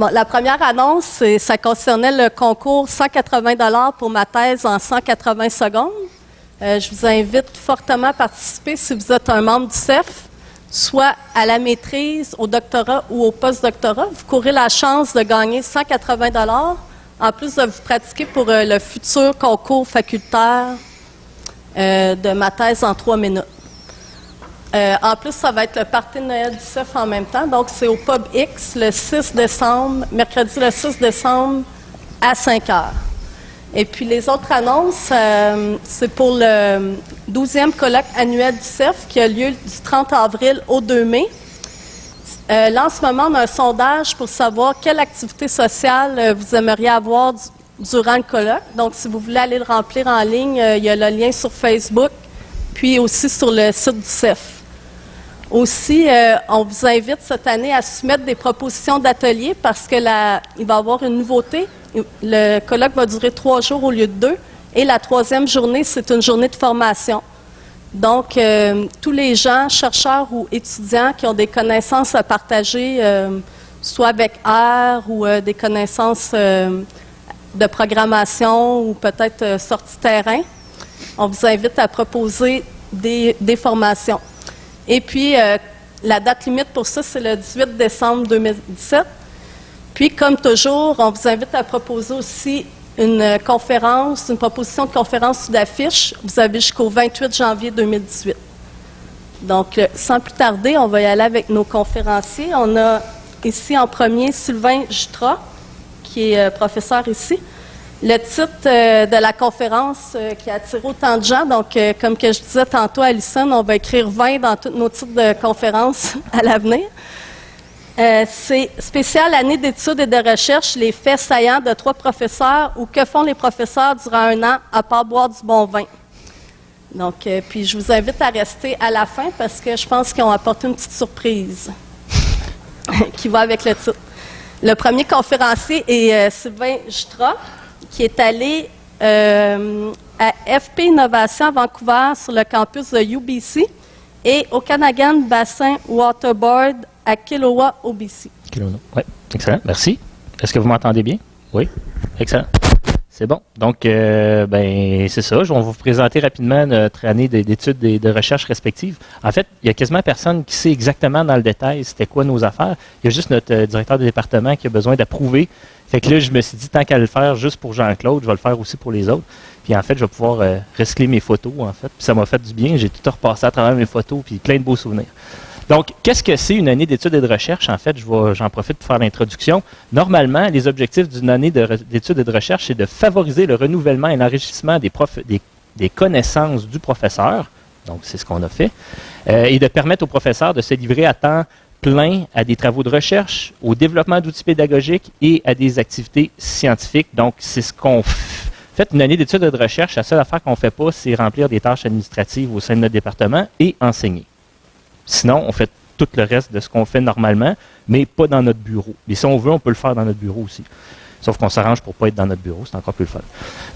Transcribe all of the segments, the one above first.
Bon, la première annonce, ça concernait le concours 180 $ pour ma thèse en 180 secondes. Je vous invite fortement à participer si vous êtes un membre du CEF, soit à la maîtrise, au doctorat ou au post-doctorat. Vous courez la chance de gagner 180 $, en plus de vous pratiquer pour le futur concours facultaire de ma thèse en 3 minutes. En plus, ça va être le party de Noël du CEF en même temps. Donc, c'est au Pub X le 6 décembre, mercredi le 6 décembre à 5 h. Et puis, les autres annonces, c'est pour le 12e colloque annuel du CEF qui a lieu du 30 avril au 2 mai. Là, en ce moment, on a un sondage pour savoir quelle activité sociale vous aimeriez avoir durant le colloque. Donc, si vous voulez aller le remplir en ligne, il y a le lien sur Facebook, puis aussi sur le site du CEF. Aussi, on vous invite cette année à soumettre des propositions d'atelier parce que il va y avoir une nouveauté. Le colloque va durer 3 jours au lieu de 2. Et la 3e journée, c'est une journée de formation. Donc, tous les gens, chercheurs ou étudiants qui ont des connaissances à partager, soit avec R ou des connaissances de programmation ou peut-être sortie terrain, on vous invite à proposer des formations. Et puis, la date limite pour ça, c'est le 18 décembre 2017. Puis, comme toujours, on vous invite à proposer aussi une proposition de conférence ou d'affiche. Vous avez jusqu'au 28 janvier 2018. Donc, sans plus tarder, on va y aller avec nos conférenciers. On a ici en premier Sylvain Jutras, qui est professeur ici. Le titre de la conférence qui a attiré autant de gens, donc comme que je disais tantôt à Alison, on va écrire 20 dans tous nos titres de conférences à l'avenir. C'est spécial année d'études et de recherche, les faits saillants de 3 professeurs ou que font les professeurs durant 1 an à part boire du bon vin. Donc, puis je vous invite à rester à la fin parce que je pense qu'ils ont apporté une petite surprise qui va avec le titre. Le premier conférencier est Sylvain Jutras, qui est allé à FP Innovation à Vancouver sur le campus de UBC et au Okanagan Bassin Waterboard à Kilowa, au BC. Oui, excellent. Merci. Est-ce que vous m'entendez bien? Oui, excellent. C'est bon. Donc, c'est ça. Je vais vous présenter rapidement notre année d'études et de recherche respectives. En fait, il y a quasiment personne qui sait exactement dans le détail c'était quoi nos affaires. Il y a juste notre directeur de département qui a besoin d'approuver. Fait que là, je me suis dit, tant qu'à le faire juste pour Jean-Claude, je vais le faire aussi pour les autres. Puis en fait, je vais pouvoir recycler mes photos, en fait. Puis ça m'a fait du bien. J'ai tout repassé à travers mes photos, puis plein de beaux souvenirs. Donc, qu'est-ce que c'est une année d'études et de recherche? En fait, j'en profite pour faire l'introduction. Normalement, les objectifs d'une année d'études et de recherche, c'est de favoriser le renouvellement et l'enrichissement des connaissances du professeur. Donc, c'est ce qu'on a fait. Et de permettre au professeur de se livrer à temps plein à des travaux de recherche, au développement d'outils pédagogiques et à des activités scientifiques. Donc, c'est ce qu'on fait. Une année d'études et de recherche, la seule affaire qu'on ne fait pas, c'est remplir des tâches administratives au sein de notre département et enseigner. Sinon, on fait tout le reste de ce qu'on fait normalement, mais pas dans notre bureau. Et si on veut, on peut le faire dans notre bureau aussi. Sauf qu'on s'arrange pour ne pas être dans notre bureau, c'est encore plus le fun.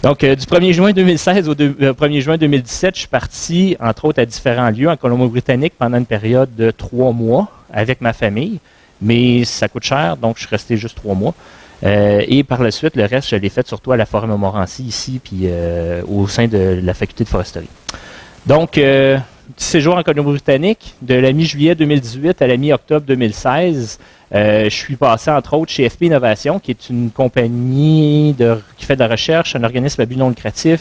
Donc, du 1er juin 2016 au 1er juin 2017, je suis parti, entre autres, à différents lieux en Colombie-Britannique pendant une période de 3 mois avec ma famille. Mais ça coûte cher, donc je suis resté juste 3 mois. Et par la suite, le reste, je l'ai fait surtout à la Forêt Montmorency, ici, puis au sein de la faculté de foresterie. Donc, séjour en Colombie-Britannique, de la mi-juillet 2018 à la mi-octobre 2016, je suis passé entre autres chez FP Innovation, qui est une compagnie qui fait de la recherche, un organisme à but non lucratif,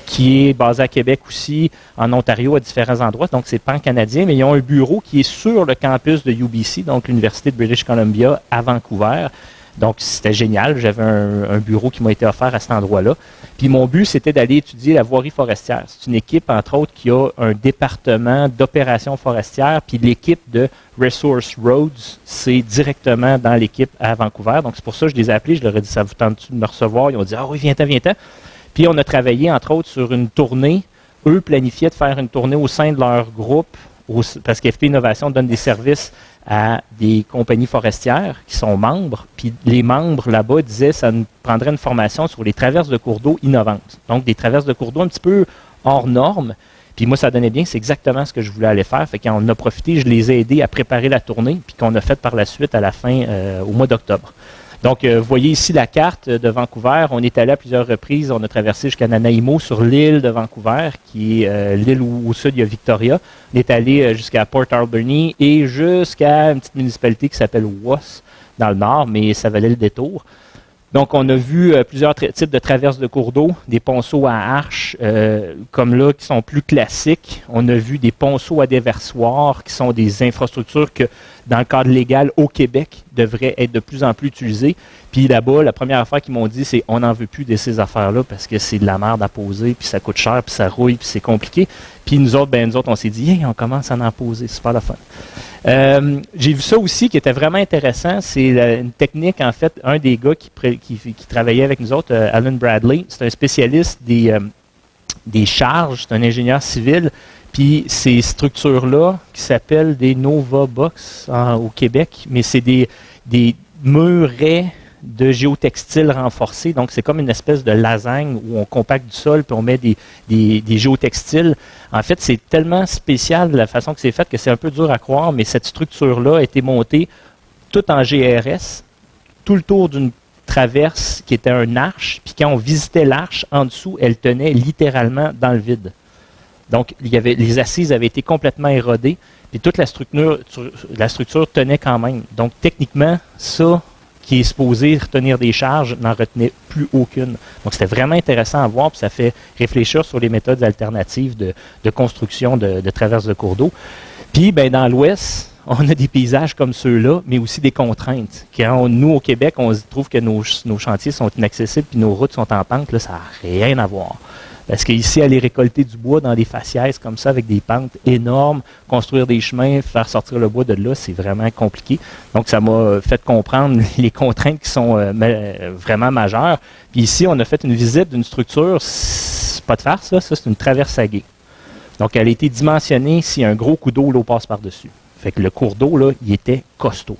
qui est basé à Québec aussi, en Ontario, à différents endroits. Donc, c'est pan-canadien, mais ils ont un bureau qui est sur le campus de UBC, donc l'Université de British Columbia à Vancouver. Donc, c'était génial. J'avais un bureau qui m'a été offert à cet endroit-là. Puis, mon but, c'était d'aller étudier la voirie forestière. C'est une équipe, entre autres, qui a un département d'opérations forestières. Puis, l'équipe de Resource Roads, c'est directement dans l'équipe à Vancouver. Donc, c'est pour ça que je les ai appelés. Je leur ai dit, ça vous tente-tu de me recevoir? Ils ont dit, ah oui, viens-t'en, viens-t'en. Puis, on a travaillé, entre autres, sur une tournée. Eux planifiaient de faire une tournée au sein de leur groupe, parce qu'FP Innovation donne des services à des compagnies forestières qui sont membres. Puis les membres là-bas disaient que ça nous prendrait une formation sur les traverses de cours d'eau innovantes. Donc des traverses de cours d'eau un petit peu hors normes. Puis moi, ça donnait bien, c'est exactement ce que je voulais aller faire. Fait qu'on a profité, je les ai aidés à préparer la tournée, puis qu'on a fait par la suite à la fin, au mois d'octobre. Donc, vous voyez ici la carte de Vancouver. On est allé à plusieurs reprises. On a traversé jusqu'à Nanaimo sur l'île de Vancouver, qui est l'île où au sud, il y a Victoria. On est allé jusqu'à Port Alberni et jusqu'à une petite municipalité qui s'appelle Wass, dans le nord, mais ça valait le détour. Donc, on a vu plusieurs types de traverses de cours d'eau, des ponceaux à arches, comme là, qui sont plus classiques. On a vu des ponceaux à déversoirs, qui sont des infrastructures que, dans le cadre légal au Québec, devraient être de plus en plus utilisées. Puis là-bas, la première affaire qu'ils m'ont dit, c'est on n'en veut plus de ces affaires-là parce que c'est de la merde à poser, puis ça coûte cher, puis ça rouille, puis c'est compliqué. Puis nous autres, on s'est dit, hey, on commence à en poser, c'est super le fun. J'ai vu ça aussi qui était vraiment intéressant. C'est une technique, en fait, un des gars qui travaillait avec nous autres, Alan Bradley, c'est un spécialiste des charges, c'est un ingénieur civil. Puis ces structures-là, qui s'appellent des Nova Box au Québec, mais c'est des murets de géotextiles renforcés. Donc, c'est comme une espèce de lasagne où on compacte du sol puis on met des géotextiles. En fait, c'est tellement spécial de la façon que c'est fait que c'est un peu dur à croire, mais cette structure-là a été montée tout en GRS, tout le tour d'une traverse qui était un arche. Puis quand on visitait l'arche, en dessous, elle tenait littéralement dans le vide. Donc, les assises avaient été complètement érodées, puis toute la structure tenait quand même. Donc, techniquement, ça qui est supposé retenir des charges n'en retenait plus aucune. Donc, c'était vraiment intéressant à voir, puis ça fait réfléchir sur les méthodes alternatives de construction de traverses de cours d'eau. Puis, ben, dans l'Ouest, on a des paysages comme ceux-là, mais aussi des contraintes. Quand nous, au Québec, on trouve que nos chantiers sont inaccessibles, puis nos routes sont en pente, là, ça n'a rien à voir. Parce qu'ici, aller récolter du bois dans des faciès comme ça, avec des pentes énormes, construire des chemins, faire sortir le bois de là, c'est vraiment compliqué. Donc, ça m'a fait comprendre les contraintes qui sont vraiment majeures. Puis ici, on a fait une visite d'une structure, c'est pas de farce, ça c'est une traverse à gué. Donc, elle a été dimensionnée si un gros coup d'eau, l'eau passe par-dessus. Fait que le cours d'eau, là, il était costaud.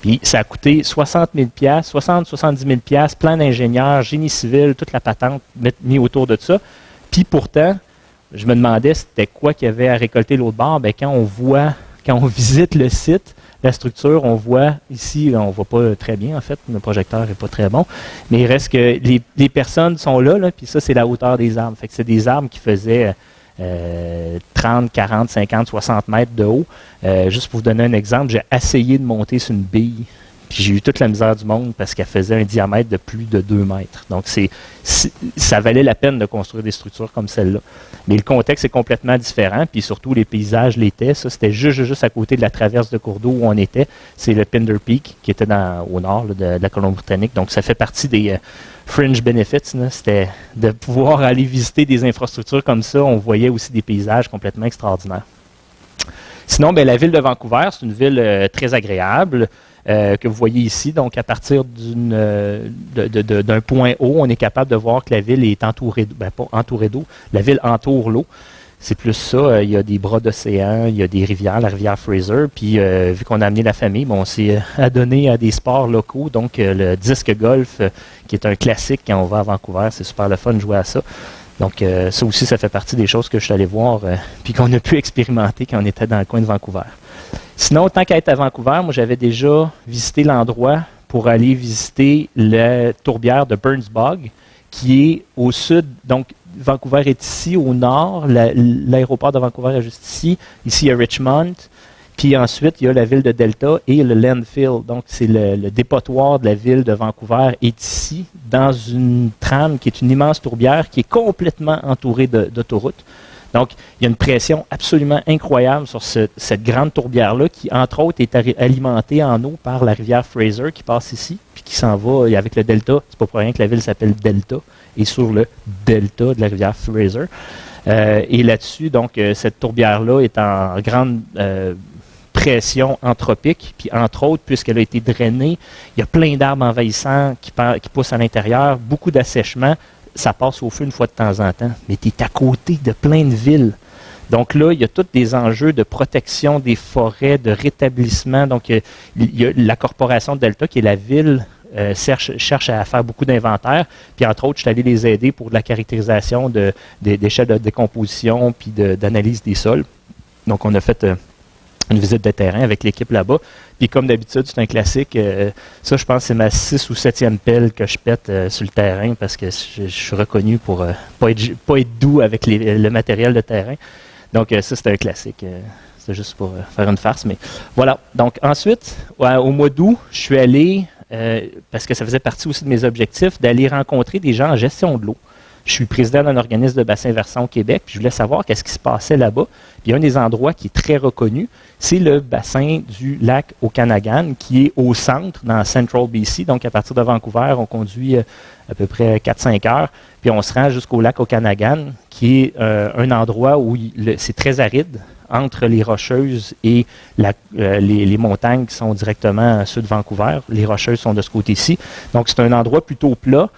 Puis ça a coûté 60 000 70 000 plan d'ingénieur, génie civil, toute la patente mis autour de ça. Puis pourtant, je me demandais c'était quoi qu'il y avait à récolter l'autre bord. Bien, quand on visite le site, la structure, on voit ici, on ne voit pas très bien en fait, le projecteur n'est pas très bon, mais il reste que les personnes sont là, puis ça c'est la hauteur des arbres. Fait que c'est des arbres qui faisaient 30, 40, 50, 60 mètres de haut. Juste pour vous donner un exemple, j'ai essayé de monter sur une bille, puis j'ai eu toute la misère du monde parce qu'elle faisait un diamètre de plus de 2 mètres. Donc, ça valait la peine de construire des structures comme celle-là. Mais le contexte est complètement différent, puis surtout les paysages l'étaient. Ça, c'était juste à côté de la traverse de cours d'eau où on était. C'est le Pender Peak qui était au nord là, de la Colombie-Britannique. Donc, ça fait partie des fringe benefits, c'était de pouvoir aller visiter des infrastructures comme ça. On voyait aussi des paysages complètement extraordinaires. Sinon, bien, la ville de Vancouver, c'est une ville très agréable que vous voyez ici. Donc, à partir d'un point haut, on est capable de voir que la ville est entourée d'eau. Bien, pas entourée d'eau, la ville entoure l'eau. C'est plus ça, il y a des bras d'océan, il y a des rivières, la rivière Fraser, puis vu qu'on a amené la famille, on s'est adonné à des sports locaux, donc le disque golf, qui est un classique quand on va à Vancouver, c'est super le fun de jouer à ça. Donc ça aussi, ça fait partie des choses que je suis allé voir, puis qu'on a pu expérimenter quand on était dans le coin de Vancouver. Sinon, tant qu'à être à Vancouver, moi j'avais déjà visité l'endroit pour aller visiter la tourbière de Burns Bog, qui est au sud, donc Vancouver est ici, au nord. L'aéroport de Vancouver est juste ici. Ici, il y a Richmond. Puis ensuite, il y a la ville de Delta et le landfill. Donc, c'est le dépotoir de la ville de Vancouver est ici, dans une trame qui est une immense tourbière qui est complètement entourée d'autoroutes. Donc, il y a une pression absolument incroyable sur cette grande tourbière-là qui, entre autres, est alimentée en eau par la rivière Fraser qui passe ici, puis qui s'en va avec le delta. C'est pas pour rien que la ville s'appelle Delta, et sur le delta de la rivière Fraser. Et là-dessus, donc, cette tourbière-là est en grande pression anthropique, puis entre autres, puisqu'elle a été drainée, il y a plein d'arbres envahissants qui poussent à l'intérieur, beaucoup d'assèchement. Ça passe au feu une fois de temps en temps, mais tu es à côté de plein de villes. Donc là, il y a tous des enjeux de protection des forêts, de rétablissement. Donc, il y a la corporation de Delta, qui est la ville, cherche à faire beaucoup d'inventaire. Puis, entre autres, je suis allé les aider pour de la caractérisation des échelles de décomposition puis d'analyse des sols. Donc, on a fait une visite de terrain avec l'équipe là-bas. Puis comme d'habitude, c'est un classique. Ça, je pense que c'est ma 6 ou 7e pelle que je pète sur le terrain parce que je suis reconnu pour pas être doux avec le matériel de terrain. Donc ça, c'est un classique. C'était juste pour faire une farce. Mais voilà. Donc ensuite, au mois d'août, je suis allé, parce que ça faisait partie aussi de mes objectifs, d'aller rencontrer des gens en gestion de l'eau. Je suis président d'un organisme de bassin versant au Québec, puis je voulais savoir qu'est-ce qui se passait là-bas. Puis un des endroits qui est très reconnu, c'est le bassin du lac Okanagan, qui est au centre, dans Central BC. Donc, à partir de Vancouver, on conduit à peu près 4-5 heures, puis on se rend jusqu'au lac Okanagan, qui est un endroit où c'est très aride, entre les Rocheuses et les montagnes qui sont directement à sud de Vancouver. Les Rocheuses sont de ce côté-ci. Donc, c'est un endroit plutôt plat,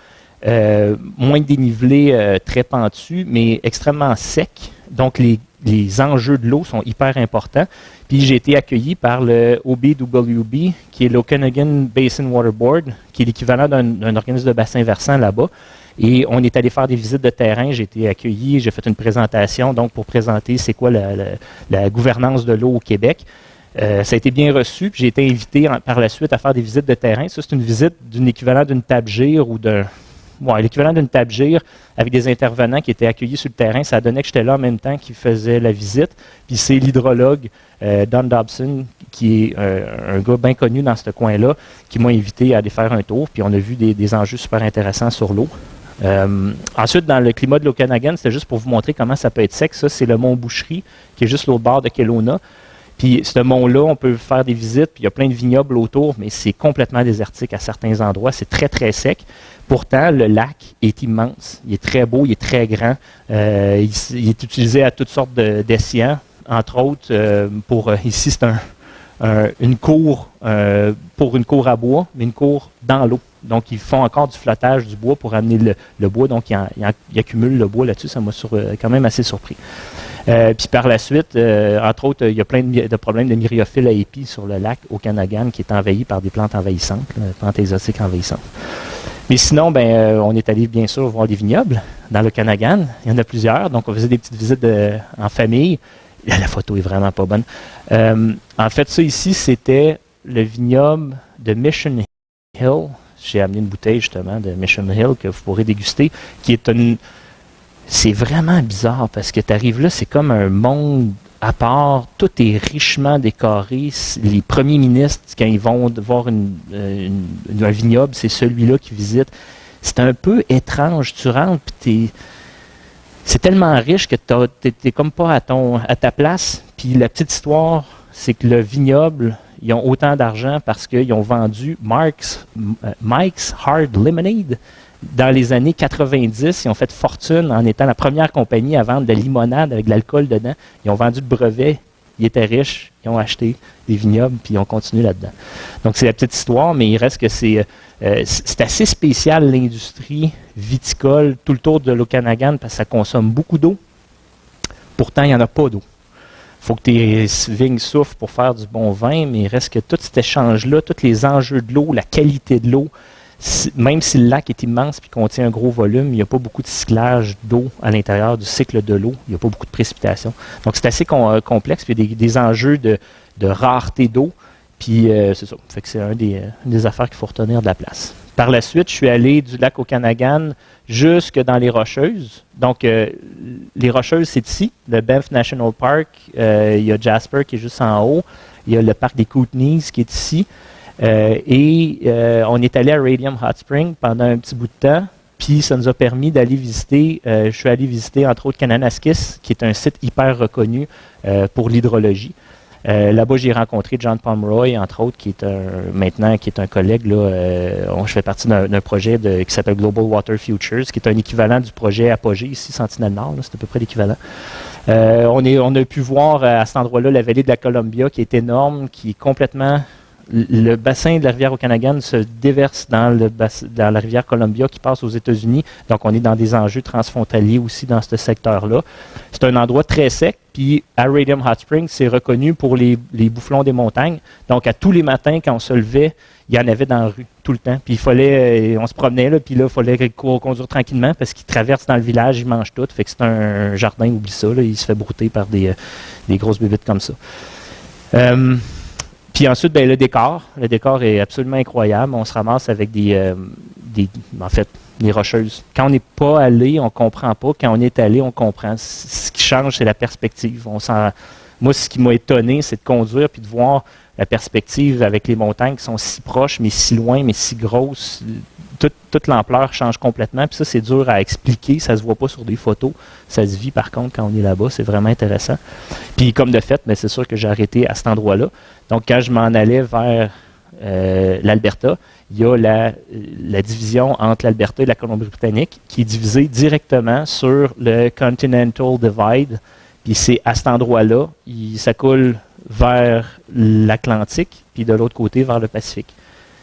moins dénivelé, très pentu, mais extrêmement sec. Donc, les enjeux de l'eau sont hyper importants. Puis, j'ai été accueilli par le OBWB, qui est l'Okanagan Basin Water Board, qui est l'équivalent d'un organisme de bassin versant là-bas. Et on est allé faire des visites de terrain. J'ai été accueilli, j'ai fait une présentation donc pour présenter c'est quoi la gouvernance de l'eau au Québec. Ça a été bien reçu. Puis j'ai été invité par la suite à faire des visites de terrain. Ça, c'est une visite d'une équivalent d'une table-gire ou l'équivalent d'une table-gire avec des intervenants qui étaient accueillis sur le terrain. Ça donnait que j'étais là en même temps qu'ils faisaient la visite. Puis c'est l'hydrologue Don Dobson, qui est un gars bien connu dans ce coin-là, qui m'a invité à aller faire un tour. Puis on a vu des enjeux super intéressants sur l'eau. Ensuite, dans le climat de l'Okanagan, c'était juste pour vous montrer comment ça peut être sec. Ça, c'est le mont Boucherie, qui est juste l'autre bord de Kelowna. Puis, ce mont-là, on peut faire des visites, puis il y a plein de vignobles autour, mais c'est complètement désertique à certains endroits. C'est très, très sec. Pourtant, le lac est immense. Il est très beau, il est très grand. Il est utilisé à toutes sortes d'escients, entre autres, ici, c'est une cour pour une cour à bois, mais une cour dans l'eau. Donc, ils font encore du flottage du bois pour amener le bois. Donc, ils accumulent le bois là-dessus. Ça m'a quand même assez surpris. Puis par la suite, entre autres, il y a plein de problèmes de myriophiles à épis sur le lac Okanagan qui est envahi par des plantes envahissantes, plantes exotiques envahissantes. Mais sinon, on est allé bien sûr voir des vignobles dans l'Okanagan. Il y en a plusieurs. Donc, on faisait des petites visites en famille. La photo est vraiment pas bonne. En fait, ça ici, c'était le vignoble de Mission Hill. J'ai amené une bouteille justement de Mission Hill que vous pourrez déguster, qui est c'est vraiment bizarre parce que tu arrives là, c'est comme un monde à part, tout est richement décoré. Les premiers ministres, quand ils vont voir un vignoble, c'est celui-là qu'ils visitent. C'est un peu étrange. Tu rentres, puis c'est tellement riche que tu n'es comme pas à ta place. Puis la petite histoire, c'est que le vignoble, ils ont autant d'argent parce qu'ils ont vendu Mike's Hard Lemonade. Dans les années 90, ils ont fait fortune en étant la première compagnie à vendre de la limonade avec de l'alcool dedans. Ils ont vendu le brevet, ils étaient riches, ils ont acheté des vignobles, puis ils ont continué là-dedans. Donc, c'est la petite histoire, mais il reste que c'est assez spécial, l'industrie viticole, tout le tour de l'Okanagan, parce que ça consomme beaucoup d'eau. Pourtant, il n'y en a pas d'eau. Il faut que tes vignes souffrent pour faire du bon vin, mais il reste que tout cet échange-là, tous les enjeux de l'eau, la qualité de l'eau, même si le lac est immense et contient un gros volume, il n'y a pas beaucoup de cyclage d'eau à l'intérieur du cycle de l'eau. Il n'y a pas beaucoup de précipitations. Donc, c'est assez complexe. Puis, il y a des enjeux de rareté d'eau. Puis, c'est ça. Fait que c'est des affaires qu'il faut retenir de la place. Par la suite, je suis allé du lac Okanagan jusque dans les Rocheuses. Donc, les Rocheuses, c'est ici, le Banff National Park. Il y a Jasper qui est juste en haut. Il y a le parc des Kootenays qui est ici. On est allé à Radium Hot Spring pendant un petit bout de temps, puis ça nous a permis d'aller visiter, je suis allé visiter entre autres Kananaskis, qui est un site hyper reconnu pour l'hydrologie. Là-bas, j'ai rencontré John Pomeroy, entre autres, qui est un collègue. Je fais partie d'un projet qui s'appelle Global Water Futures, qui est un équivalent du projet Apogée, ici, Sentinelle-Nord, c'est à peu près l'équivalent. On a pu voir à cet endroit-là la vallée de la Columbia, qui est énorme, qui est complètement... Le bassin de la rivière Okanagan se déverse dans la rivière Columbia qui passe aux États-Unis. Donc, on est dans des enjeux transfrontaliers aussi dans ce secteur-là. C'est un endroit très sec. Puis, à Radium Hot Springs, c'est reconnu pour les boufflons des montagnes. Donc, à tous les matins, quand on se levait, il y en avait dans la rue, tout le temps. Puis, on se promenait, là, puis là, il fallait conduire tranquillement parce qu'ils traversent dans le village, ils mangent tout. Fait que c'est un jardin, oublie ça, là, il se fait brouter par des grosses bébites comme ça. Puis ensuite, ben, le décor. Le décor est absolument incroyable. On se ramasse avec en fait, des rocheuses. Quand on n'est pas allé, on ne comprend pas. Quand on est allé, on comprend. Ce qui change, c'est la perspective. Moi, ce qui m'a étonné, c'est de conduire puis de voir la perspective avec les montagnes qui sont si proches, mais si loin, mais si grosses. Toute l'ampleur change complètement. Puis ça, c'est dur à expliquer. Ça ne se voit pas sur des photos. Ça se vit, par contre, quand on est là-bas. C'est vraiment intéressant. Puis comme de fait, mais c'est sûr que j'ai arrêté à cet endroit-là. Donc, quand je m'en allais vers l'Alberta, il y a la division entre l'Alberta et la Colombie-Britannique qui est divisée directement sur le Continental Divide. Puis c'est à cet endroit-là, ça coule vers l'Atlantique, puis de l'autre côté, vers le Pacifique.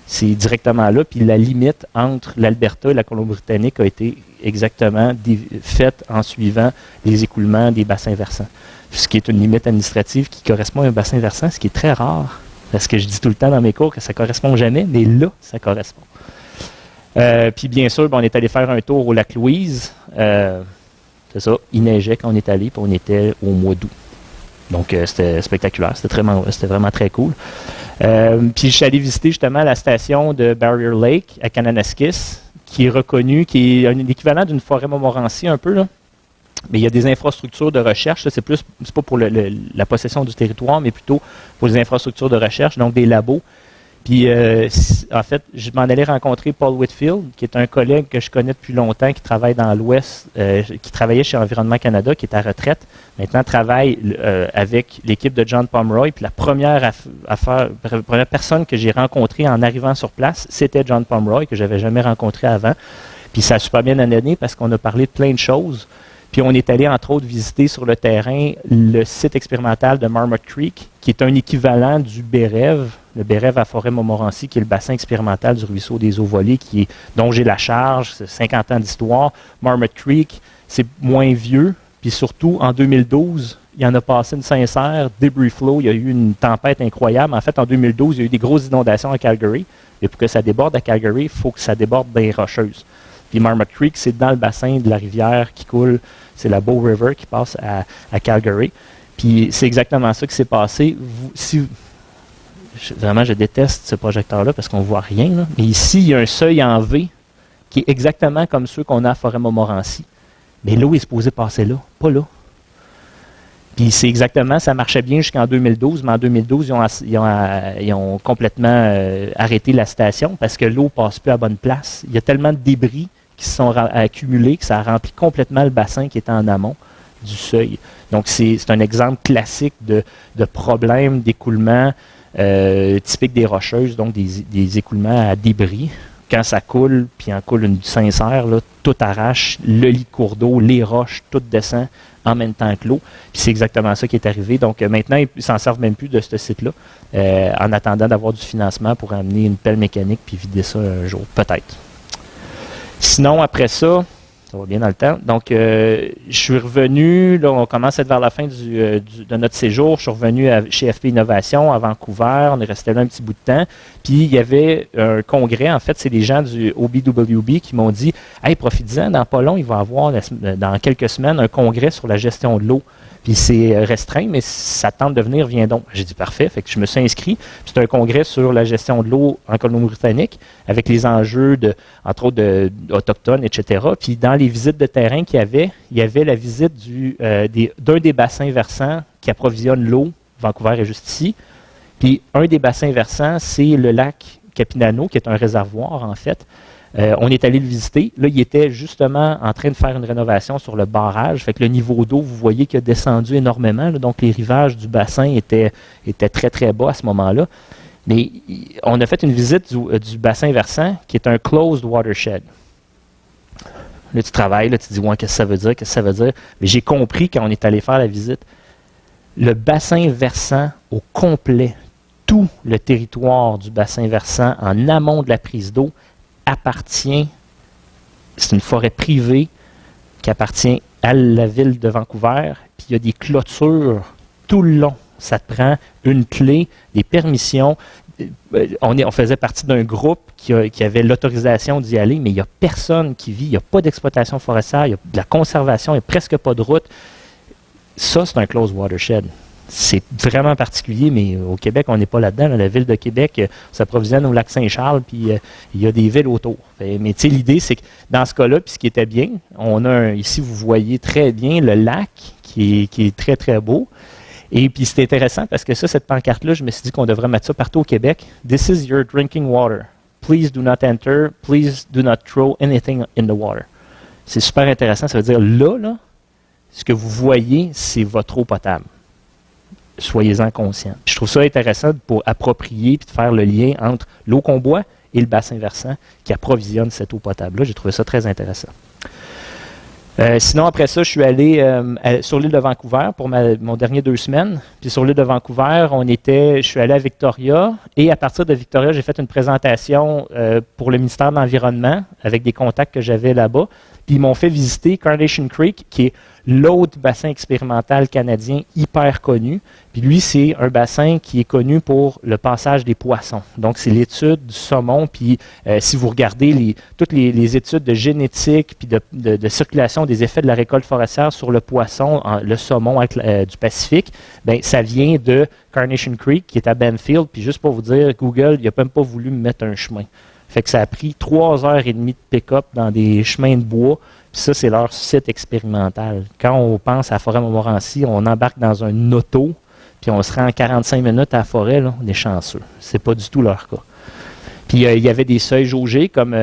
C'est directement là, puis la limite entre l'Alberta et la Colombie-Britannique a été exactement faite en suivant les écoulements des bassins versants. Ce qui est une limite administrative qui correspond à un bassin versant, ce qui est très rare. Parce que je dis tout le temps dans mes cours que ça ne correspond jamais, mais là, ça correspond. Puis bien sûr, on est allé faire un tour au lac Louise. C'est ça, il neigeait quand on est allé, puis on était au mois d'août. Donc, c'était spectaculaire, c'était vraiment très cool. Puis je suis allé visiter justement la station de Barrier Lake à Kananaskis, qui est reconnue, qui est un équivalent d'une forêt Montmorency un peu, là. Mais il y a des infrastructures de recherche, c'est pas pour la possession du territoire, mais plutôt pour les infrastructures de recherche, donc des labos. Puis, en fait, je m'en allais rencontrer Paul Whitfield, qui est un collègue que je connais depuis longtemps, qui travaille dans l'Ouest, qui travaillait chez Environnement Canada, qui est à retraite. Maintenant, travaille avec l'équipe de John Pomeroy. Puis la première personne que j'ai rencontrée en arrivant sur place, c'était John Pomeroy, que je n'avais jamais rencontré avant. Puis ça a super bien donné parce qu'on a parlé de plein de choses. Puis on est allé, entre autres, visiter sur le terrain le site expérimental de Marmot Creek, qui est un équivalent du BREV, le BREV à Forêt-Montmorency, qui est le bassin expérimental du ruisseau des Eaux-Volées, dont j'ai la charge, c'est 50 ans d'histoire. Marmot Creek, c'est moins vieux, puis surtout, en 2012, il y en a passé une sincère, debris flow, il y a eu une tempête incroyable. En fait, en 2012, il y a eu des grosses inondations à Calgary, et pour que ça déborde à Calgary, il faut que ça déborde des Rocheuses. Puis Marmot Creek, c'est dans le bassin de la rivière qui coule, c'est la Bow River qui passe à Calgary. Puis c'est exactement ça qui s'est passé. Vraiment, je déteste ce projecteur-là parce qu'on ne voit rien, là. Mais ici, il y a un seuil en V qui est exactement comme ceux qu'on a à Forêt-Montmorency. Mais l'eau est supposée passer là, pas là. Puis c'est exactement, ça marchait bien jusqu'en 2012, mais en 2012, ils ont complètement arrêté la station parce que l'eau ne passe plus à bonne place. Il y a tellement de débris qui se sont accumulés que ça a rempli complètement le bassin qui était en amont du seuil. Donc c'est un exemple classique de problème d'écoulement typique des Rocheuses, donc des écoulements à débris. Quand ça coule, puis en coule une sincère, là, tout arrache, le lit de cours d'eau, les roches, tout descend en même temps que l'eau. Puis c'est exactement ça qui est arrivé. Donc maintenant, ils ne s'en servent même plus de ce site-là, en attendant d'avoir du financement pour amener une pelle mécanique puis vider ça un jour, peut-être. Sinon, après ça va bien dans le temps. Donc, je suis revenu, là, on commence à être vers la fin de notre séjour. Je suis revenu chez FP Innovation à Vancouver. On est resté là un petit bout de temps. Puis, il y avait un congrès. En fait, c'est des gens du OBWB qui m'ont dit « Hey, profitez-en, dans pas long, il va y avoir, dans quelques semaines, un congrès sur la gestion de l'eau. » Puis c'est restreint, mais ça tente de venir, viens donc. J'ai dit parfait, fait que je me suis inscrit. C'est un congrès sur la gestion de l'eau en Colombie-Britannique, avec les enjeux entre autres autochtones, etc. Puis dans les visites de terrain qu'il y avait la visite d'un des bassins versants qui approvisionne l'eau. Vancouver est juste ici. Puis un des bassins versants, c'est le lac Capinano, qui est un réservoir en fait. On est allé le visiter. Là, il était justement en train de faire une rénovation sur le barrage. Fait que le niveau d'eau, vous voyez qu'il a descendu énormément. Là, donc, les rivages du bassin étaient très, très bas à ce moment-là. Mais on a fait une visite du bassin versant qui est un closed watershed. Là, tu travailles, là, tu te dis, ouais, qu'est-ce que ça veut dire? Mais j'ai compris quand on est allé faire la visite. Le bassin versant au complet, tout le territoire du bassin versant en amont de la prise d'eau, c'est une forêt privée qui appartient à la ville de Vancouver, puis il y a des clôtures tout le long. Ça te prend une clé, des permissions. On faisait partie d'un groupe qui avait l'autorisation d'y aller, mais il n'y a personne qui vit, il n'y a pas d'exploitation forestière, il y a de la conservation, il n'y a presque pas de route. Ça, c'est un closed watershed. c'est vraiment particulier, mais au Québec, on n'est pas là-dedans. Là. La ville de Québec s'approvisionne au lac Saint-Charles, puis il y a des villes autour. Mais tu sais, l'idée, c'est que dans ce cas-là, puis ce qui était bien, on a ici, vous voyez très bien le lac qui est très, très beau. Et puis c'est intéressant parce que cette pancarte-là, je me suis dit qu'on devrait mettre ça partout au Québec. This is your drinking water. Please do not enter. Please do not throw anything in the water. C'est super intéressant. Ça veut dire là, ce que vous voyez, c'est votre eau potable. Soyez-en conscients. Je trouve ça intéressant pour approprier et de faire le lien entre l'eau qu'on boit et le bassin versant qui approvisionne cette eau potable-là. J'ai trouvé ça très intéressant. Sinon, après ça, je suis allé sur l'île de Vancouver pour mon dernier 2 semaines. Puis sur l'île de Vancouver, je suis allé à Victoria. Et à partir de Victoria, j'ai fait une présentation pour le ministère de l'Environnement avec des contacts que j'avais là-bas. Puis ils m'ont fait visiter Carnation Creek, qui est l'autre bassin expérimental canadien hyper connu. Puis lui, c'est un bassin qui est connu pour le passage des poissons. Donc, c'est l'étude du saumon. Puis si vous regardez toutes les études de génétique puis de circulation des effets de la récolte forestière sur le poisson, le saumon du Pacifique, bien, ça vient de Carnation Creek, qui est à Benfield. Puis juste pour vous dire, Google, il n'a même pas voulu me mettre un chemin. Fait que ça a pris 3h30 de pick-up dans des chemins de bois. Puis ça, c'est leur site expérimental. Quand on pense à la forêt Montmorency, on embarque dans un auto, puis on se rend en 45 minutes à la forêt, là, on est chanceux. C'est pas du tout leur cas. Puis il y avait des seuils jaugés comme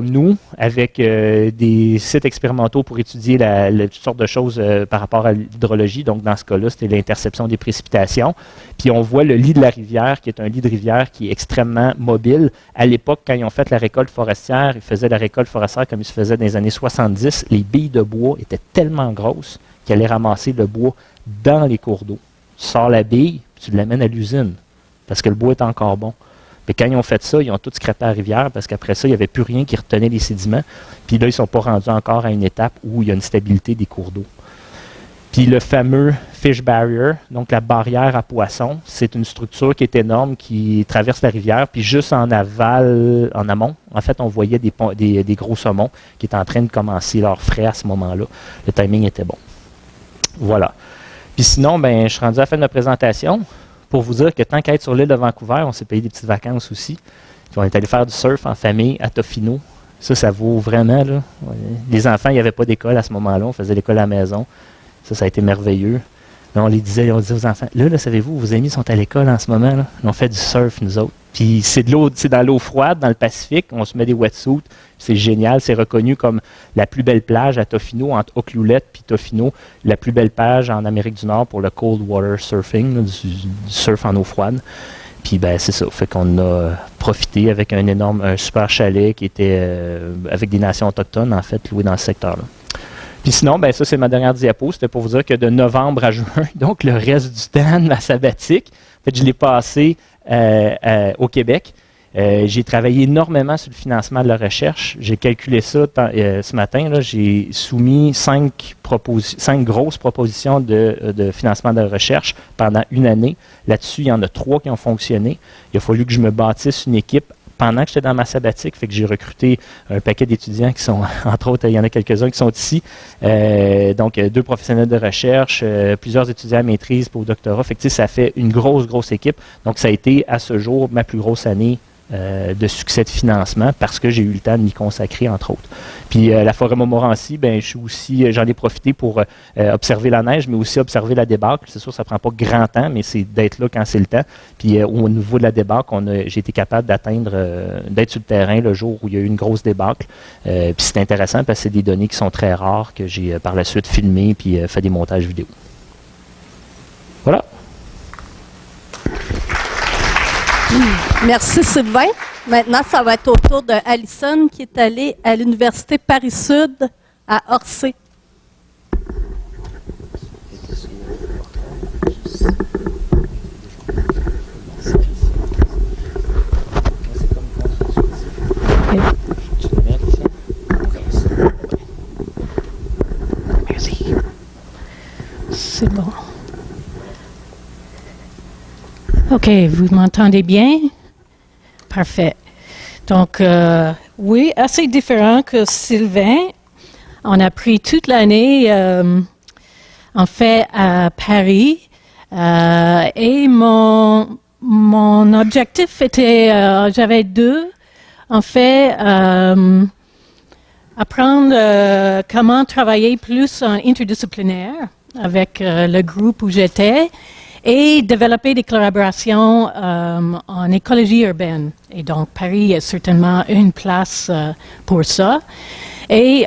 nous, avec des sites expérimentaux pour étudier toutes sortes de choses par rapport à l'hydrologie. Donc dans ce cas-là, c'était l'interception des précipitations. Puis on voit le lit de la rivière, qui est un lit de rivière qui est extrêmement mobile. À l'époque, quand ils ont fait la récolte forestière, ils faisaient la récolte forestière comme ils se faisaient dans les années 70. Les billes de bois étaient tellement grosses qu'ils allaient ramasser le bois dans les cours d'eau. Tu sors la bille, puis tu l'amènes à l'usine, parce que le bois est encore bon. Puis quand ils ont fait ça, ils ont tout scrappé à la rivière parce qu'après ça, il n'y avait plus rien qui retenait les sédiments. Puis là, ils ne sont pas rendus encore à une étape où il y a une stabilité des cours d'eau. Puis le fameux fish barrier, donc la barrière à poissons, c'est une structure qui est énorme qui traverse la rivière. Puis juste en amont, en fait, on voyait des gros saumons qui étaient en train de commencer leur frais à ce moment-là. Le timing était bon. Voilà. Puis sinon, ben, je suis rendu à la fin de ma présentation. Pour vous dire que tant qu'à être sur l'île de Vancouver, on s'est payé des petites vacances aussi. Puis on est allé faire du surf en famille à Tofino. Ça vaut vraiment. Là. Les enfants, il n'y avait pas d'école à ce moment-là. On faisait l'école à la maison. Ça a été merveilleux. Là, on disait aux enfants, là, savez-vous, vos amis sont à l'école en ce moment. Là. On fait du surf, nous autres. Puis c'est dans l'eau froide, dans le Pacifique. On se met des wetsuits. C'est génial. C'est reconnu comme la plus belle plage à Tofino, entre Oklahoma et Tofino. La plus belle plage en Amérique du Nord pour le cold water surfing, là, du surf en eau froide. Puis ben c'est ça. Fait qu'on a profité avec un super chalet qui était avec des nations autochtones, en fait, loué dans ce secteur-là. Puis sinon, ben ça, c'est ma dernière diapo. C'était pour vous dire que de novembre à juin, donc le reste du temps de ma sabbatique, en fait, je l'ai passé au Québec. J'ai travaillé énormément sur le financement de la recherche. J'ai calculé ça ce matin. Là, j'ai soumis 5 grosses propositions de financement de la recherche pendant une année. Là-dessus, il y en a 3 qui ont fonctionné. Il a fallu que je me bâtisse une équipe pendant que j'étais dans ma sabbatique, fait que j'ai recruté un paquet d'étudiants qui sont, entre autres, il y en a quelques-uns qui sont ici. Donc, 2 professionnels de recherche, plusieurs étudiants à maîtrise pour doctorat. Fait que, ça fait une grosse équipe. Donc, ça a été, à ce jour, ma plus grosse année de succès de financement parce que j'ai eu le temps de m'y consacrer, entre autres. Puis la forêt Montmorency, ben, j'en ai profité pour observer la neige, mais aussi observer la débâcle. C'est sûr, ça ne prend pas grand temps, mais c'est d'être là quand c'est le temps. Puis au niveau de la débâcle, j'ai été capable d'être sur le terrain le jour où il y a eu une grosse débâcle. Puis c'est intéressant parce que c'est des données qui sont très rares que j'ai par la suite filmées puis fait des montages vidéo. Voilà. Merci Sylvain. Maintenant, ça va être au tour de Alison qui est allée à l'Université Paris-Sud à Orsay. Merci. C'est bon. OK, vous m'entendez bien? Parfait. Donc, oui, assez différent que Sylvain. On a pris toute l'année, en fait, à Paris, Et mon objectif était, j'avais deux. En fait, apprendre comment travailler plus en interdisciplinaire avec le groupe où j'étais et développer des collaborations en écologie urbaine. Et donc, Paris est certainement une place pour ça. Et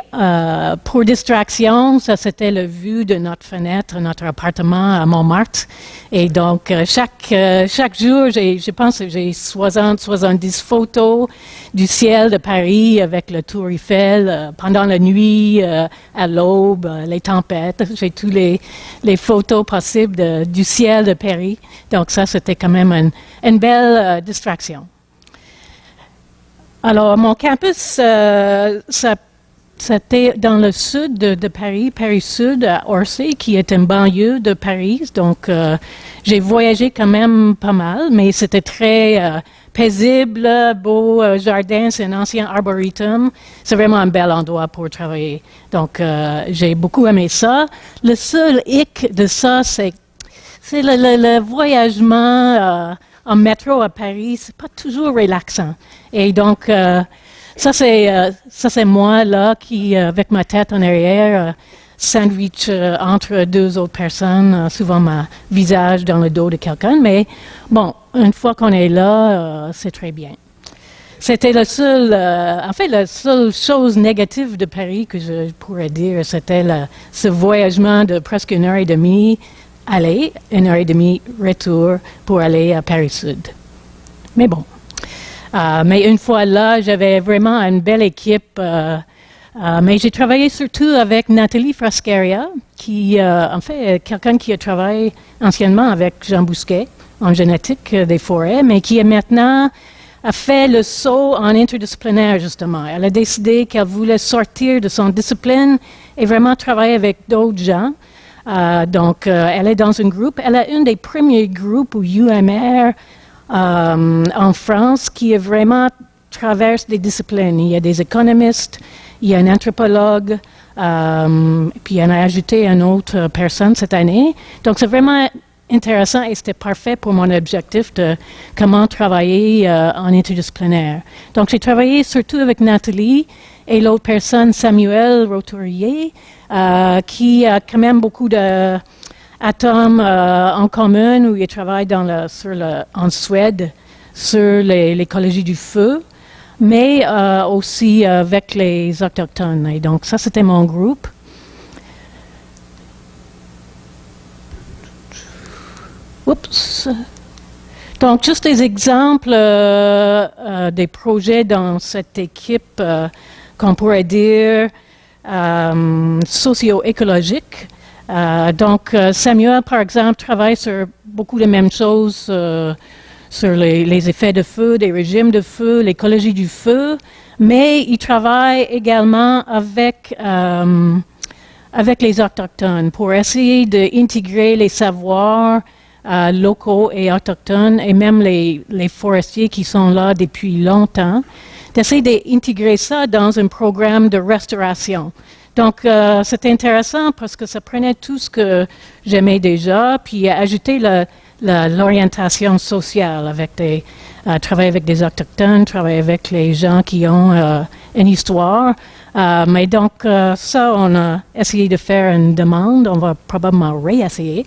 pour distraction, ça c'était le vue de notre fenêtre, notre appartement à Montmartre. Et donc chaque jour, je pense que j'ai 70 photos du ciel de Paris avec le Tour Eiffel pendant la nuit, à l'aube, les tempêtes. J'ai tous les photos possibles du ciel de Paris. Donc ça c'était quand même une belle distraction. Alors mon campus, c'était dans le sud de Paris, Paris-Sud, à Orsay, qui est une banlieue de Paris. Donc, j'ai voyagé quand même pas mal, mais c'était très paisible, beau jardin, c'est un ancien arboretum. C'est vraiment un bel endroit pour travailler. Donc, j'ai beaucoup aimé ça. Le seul hic de ça, c'est le voyagement en métro à Paris. C'est pas toujours relaxant. Et donc, ça c'est moi là qui, avec ma tête en arrière, sandwich entre deux autres personnes, souvent mon visage dans le dos de quelqu'un. Mais bon, une fois qu'on est là, c'est très bien. C'était la seule chose négative de Paris que je pourrais dire, c'était ce voyagement de presque 1h30 aller, 1h30 retour pour aller à Paris-Sud. Mais bon. Mais une fois là, j'avais vraiment une belle équipe. Mais j'ai travaillé surtout avec Nathalie Frascaria, qui, en fait, quelqu'un qui a travaillé anciennement avec Jean Bousquet en génétique des forêts, mais qui est maintenant a fait le saut en interdisciplinaire, justement. Elle a décidé qu'elle voulait sortir de son discipline et vraiment travailler avec d'autres gens. Donc, elle est dans un groupe. Elle a un des premiers groupes où UMR en France qui est vraiment traverse des disciplines. Il y a des économistes, il y a un anthropologue, puis elle a ajouté une autre personne cette année. Donc c'est vraiment intéressant et c'était parfait pour mon objectif de comment travailler en interdisciplinaire. Donc j'ai travaillé surtout avec Nathalie et l'autre personne, Samuel Roturier, qui a quand même beaucoup de atomes en commun où il travaille en Suède sur l'écologie du feu, mais aussi avec les autochtones. Et donc ça, c'était mon groupe. Oups. Donc, juste des exemples des projets dans cette équipe qu'on pourrait dire socio-écologique. Donc, Samuel, par exemple, travaille sur beaucoup de mêmes choses, sur les effets de feu, des régimes de feu, l'écologie du feu, mais il travaille également avec les autochtones pour essayer d'intégrer les savoirs locaux et autochtones, et même les forestiers qui sont là depuis longtemps, d'essayer d'intégrer ça dans un programme de restauration. Donc, c'était intéressant parce que ça prenait tout ce que j'aimais déjà, puis ajouter l'orientation sociale avec travailler avec des autochtones, travailler avec les gens qui ont une histoire. Mais donc, ça, on a essayé de faire une demande. On va probablement réessayer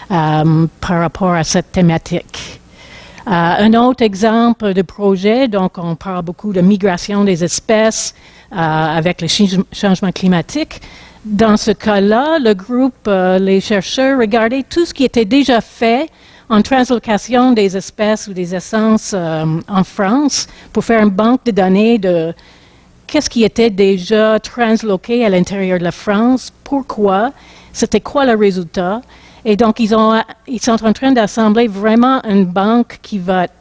par rapport à cette thématique. Un autre exemple de projet, donc on parle beaucoup de migration des espèces avec le changement climatique. Dans ce cas-là, le groupe, les chercheurs, regardaient tout ce qui était déjà fait en translocation des espèces ou des essences en France pour faire une banque de données de qu'est-ce qui était déjà transloqué à l'intérieur de la France, pourquoi, c'était quoi le résultat. Et donc, ils sont en train d'assembler vraiment une banque qui va être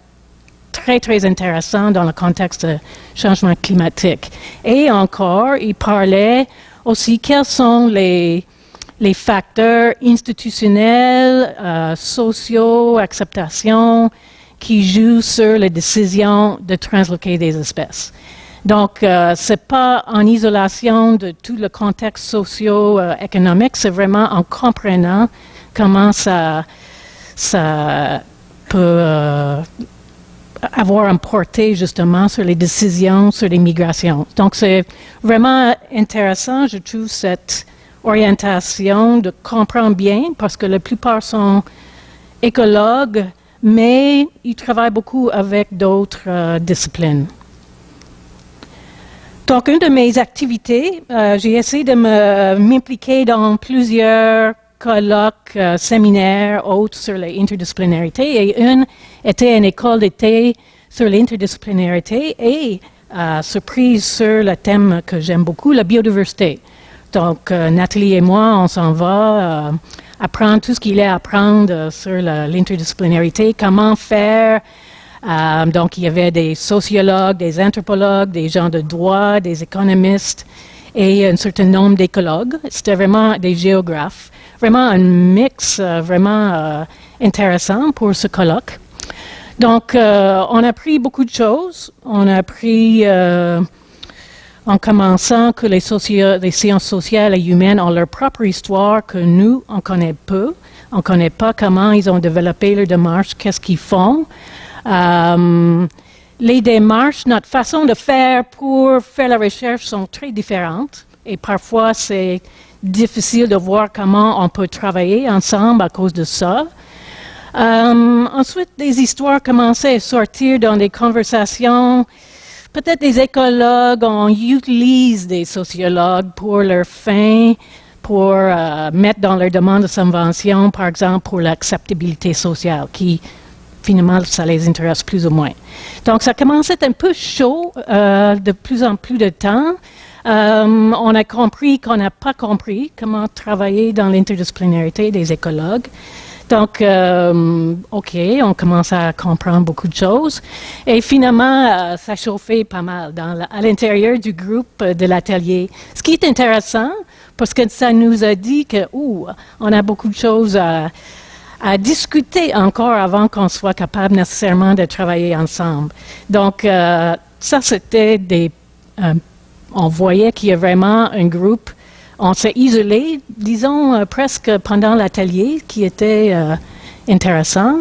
très, très intéressante dans le contexte de changement climatique. Et encore, ils parlaient aussi quels sont les facteurs institutionnels, sociaux, acceptation, qui jouent sur les décisions de transloquer des espèces. Donc, ce n'est pas en isolation de tout le contexte socio-économique, c'est vraiment en comprenant comment ça ça peut avoir un portée justement sur les décisions sur les migrations. Donc c'est vraiment intéressant, je trouve, cette orientation de comprendre bien, parce que la plupart sont écologues, mais ils travaillent beaucoup avec d'autres disciplines. Donc, une de mes activités, j'ai essayé de m'impliquer dans plusieurs colloques, séminaires, autres sur l'interdisciplinarité, et une était une école d'été sur l'interdisciplinarité et surprise sur le thème que j'aime beaucoup, la biodiversité. Donc, Nathalie et moi, on s'en va apprendre tout ce qu'il y a à apprendre sur l'interdisciplinarité, comment faire. Donc, il y avait des sociologues, des anthropologues, des gens de droit, des économistes et un certain nombre d'écologues. C'était vraiment des géographes. Vraiment un mix vraiment intéressant pour ce colloque. Donc, on a appris beaucoup de choses. On a appris, en commençant, que les sciences sociales et humaines ont leur propre histoire que nous, on connaît peu. On ne connaît pas comment ils ont développé leur démarche, qu'est-ce qu'ils font. Les démarches, notre façon de faire pour faire la recherche sont très différentes et parfois c'est difficile de voir comment on peut travailler ensemble à cause de ça. Ensuite, des histoires commençaient à sortir dans des conversations. Peut-être des écologues, on utilise des sociologues pour leurs fins, pour mettre dans leur demande de subvention, par exemple, pour l'acceptabilité sociale, qui finalement, ça les intéresse plus ou moins. Donc, ça commençait un peu chaud de plus en plus de temps. On a compris qu'on n'a pas compris comment travailler dans l'interdisciplinarité des écologues. Donc, OK, on commence à comprendre beaucoup de choses. Et finalement, ça chauffait pas mal à l'intérieur du groupe de l'atelier. Ce qui est intéressant, parce que ça nous a dit on a beaucoup de choses à discuter encore avant qu'on soit capable nécessairement de travailler ensemble. Donc, ça, c'était on voyait qu'il y a vraiment un groupe. On s'est isolé, disons, presque pendant l'atelier, qui était intéressant.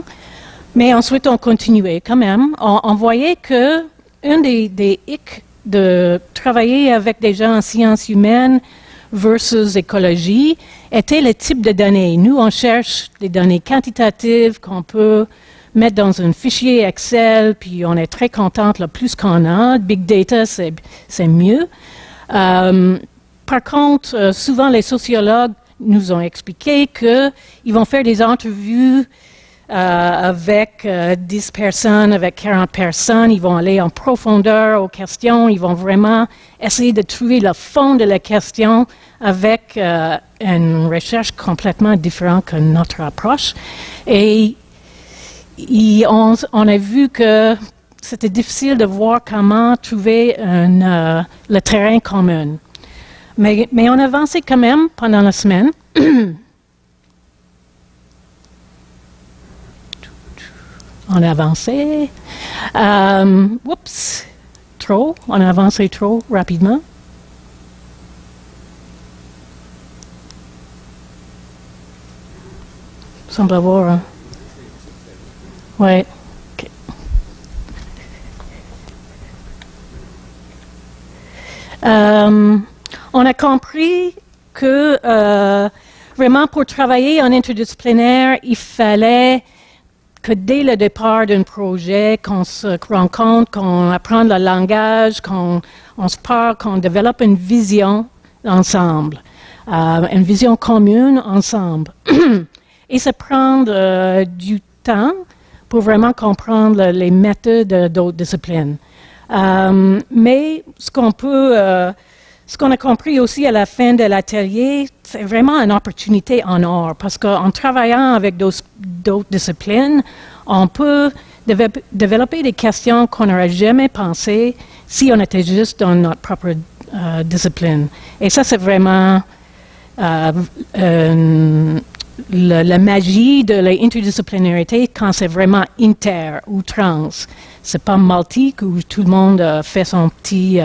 Mais ensuite, on continuait quand même. On voyait que un des hics de travailler avec des gens en sciences humaines versus écologie était le type de données. Nous, on cherche des données quantitatives qu'on peut mettre dans un fichier Excel, puis on est très contente, le plus qu'on a. Big data, c'est mieux. Par contre, souvent les sociologues nous ont expliqué qu'ils vont faire des entrevues avec 10 personnes, avec 40 personnes. Ils vont aller en profondeur aux questions. Ils vont vraiment essayer de trouver le fond de la question avec une recherche complètement différente que notre approche. Et on a vu que c'était difficile de voir comment trouver le terrain commun. Mais on avançait quand même pendant la semaine. On a avancé. On a avancé trop rapidement. Semble avoir Oui. Okay. On a compris que vraiment pour travailler en interdisciplinaire, il fallait que dès le départ d'un projet, qu'on se rencontre, qu'on apprend le langage, qu'on se parle, qu'on développe une vision ensemble, une vision commune ensemble. Et ça prend du temps pour vraiment comprendre les méthodes d'autres disciplines. Mais ce qu'on a compris aussi à la fin de l'atelier, c'est vraiment une opportunité en or, parce qu'en travaillant avec d'autres disciplines, on peut développer des questions qu'on n'aurait jamais pensées si on était juste dans notre propre discipline. Et ça, c'est vraiment la magie de l'interdisciplinarité quand c'est vraiment inter ou trans. C'est pas multi, où tout le monde fait son petit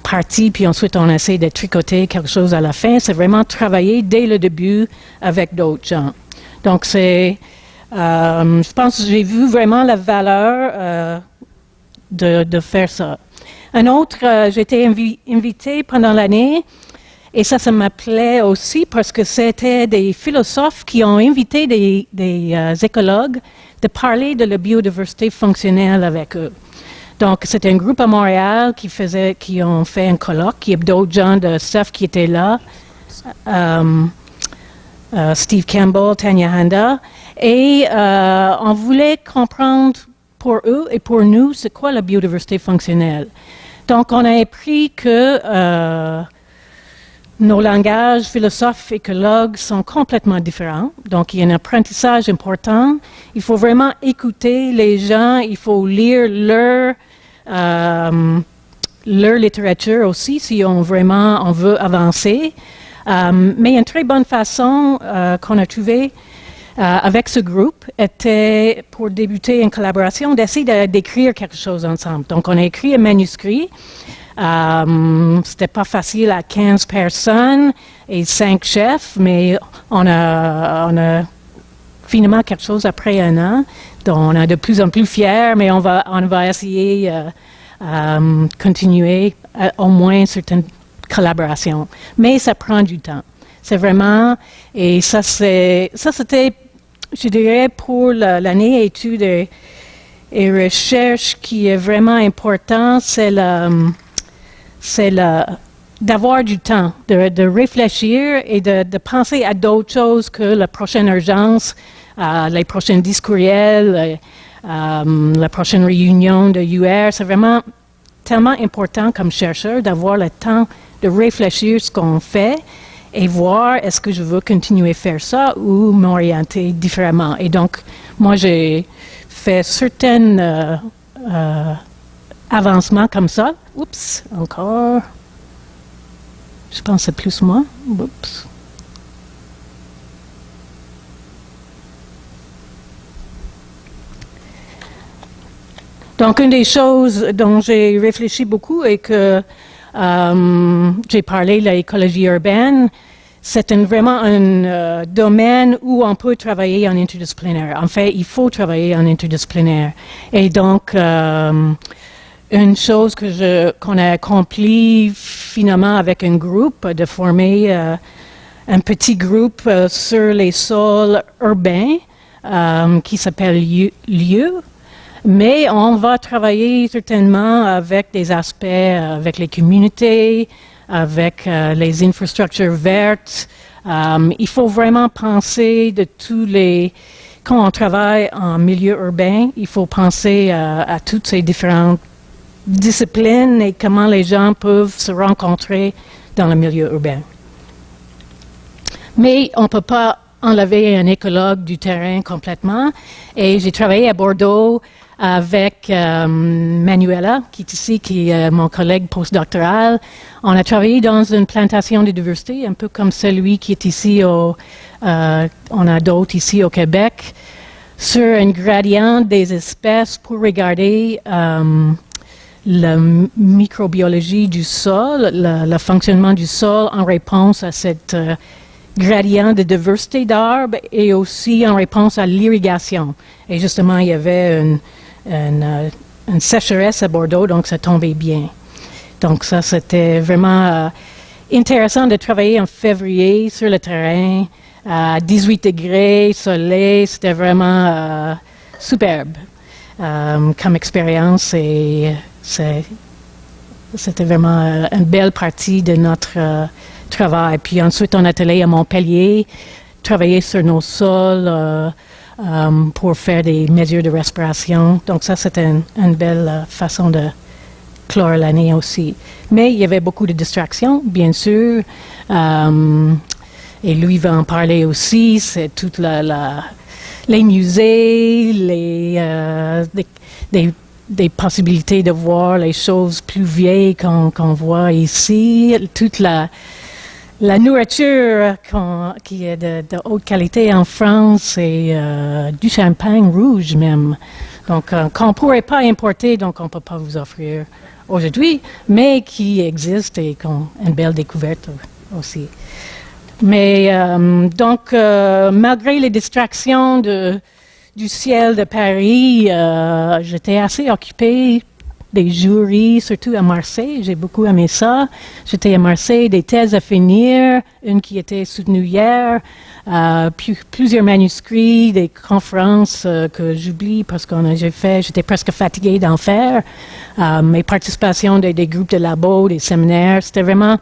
partie, puis ensuite on essaie de tricoter quelque chose à la fin. C'est vraiment travailler dès le début avec d'autres gens. Donc c'est Je pense que j'ai vu vraiment la valeur de faire ça. Un autre, j'ai été invitée pendant l'année, et ça m'appelait aussi parce que c'était des philosophes qui ont invité des écologues de parler de la biodiversité fonctionnelle avec eux. Donc, c'était un groupe à Montréal qui ont fait un colloque. Il y a d'autres gens de SEF qui étaient là. Steve Campbell, Tanya Handa. Et on voulait comprendre pour eux et pour nous, c'est quoi la biodiversité fonctionnelle. Donc, on a appris que nos langages, philosophes, écologues sont complètement différents. Donc, il y a un apprentissage important. Il faut vraiment écouter les gens. Il faut lire leur littérature aussi si on veut avancer. Mais une très bonne façon qu'on a trouvée avec ce groupe était pour débuter une collaboration d'essayer d'écrire quelque chose ensemble. Donc, on a écrit un manuscrit. C'était pas facile à 15 personnes et 5 chefs, mais on a finalement quelque chose après un an, dont on est de plus en plus fiers, mais on va essayer continuer au moins certaines collaborations. Mais ça prend du temps. C'est vraiment, et ça c'était, je dirais, pour l'année études et recherche qui est vraiment important, c'est d'avoir du temps, de réfléchir et de penser à d'autres choses que la prochaine urgence, les prochains disques courriels, la prochaine réunion de UR. C'est vraiment tellement important comme chercheur d'avoir le temps de réfléchir ce qu'on fait et voir est-ce que je veux continuer à faire ça ou m'orienter différemment. Et donc, moi, j'ai fait certains avancements comme ça. Oups, encore. Je pense que c'est plus moi. Oups. Donc, une des choses dont j'ai réfléchi beaucoup et que j'ai parlé de l'écologie urbaine, c'est vraiment un domaine où on peut travailler en interdisciplinaire. En fait, il faut travailler en interdisciplinaire. Et donc, une chose qu'on a accomplie finalement avec un groupe, de former un petit groupe sur les sols urbains qui s'appelle Lieu. Mais on va travailler certainement avec des aspects, avec les communautés, avec les infrastructures vertes. Il faut vraiment penser de quand on travaille en milieu urbain, il faut penser à toutes ces différentes disciplines et comment les gens peuvent se rencontrer dans le milieu urbain. Mais on ne peut pas enlever un écologue du terrain complètement. Et j'ai travaillé à Bordeaux avec Manuela, qui est ici, qui est mon collègue postdoctoral. On a travaillé dans une plantation de diversité, un peu comme celui qui est ici, on a d'autres ici au Québec, sur un gradient des espèces pour regarder la microbiologie du sol, le fonctionnement du sol en réponse à cette gradient de diversité d'arbres et aussi en réponse à l'irrigation. Et justement, il y avait une sécheresse à Bordeaux, donc ça tombait bien. Donc ça, c'était vraiment intéressant de travailler en février sur le terrain, à 18 degrés, soleil, c'était vraiment superbe comme expérience et c'était vraiment une belle partie de notre travail. Puis ensuite, on est allé à Montpellier, travailler sur nos sols pour faire des mesures de respiration. Donc ça, c'était une belle façon de clore l'année aussi. Mais il y avait beaucoup de distractions, bien sûr. Et lui va en parler aussi. C'est toute les musées, des possibilités de voir les choses plus vieilles qu'on voit ici. Toute la nourriture qui est de haute qualité en France et du champagne rouge même. Donc, qu'on ne pourrait pas importer, donc on ne peut pas vous offrir aujourd'hui, mais qui existe et une belle découverte aussi. Mais donc, malgré les distractions du ciel de Paris, j'étais assez occupée des jurys, surtout à Marseille. J'ai beaucoup aimé ça. J'étais à Marseille, des thèses à finir, une qui était soutenue hier, plusieurs manuscrits, des conférences que j'oublie parce que j'étais presque fatiguée d'en faire. Mes participations des groupes de labo, des séminaires, c'était vraiment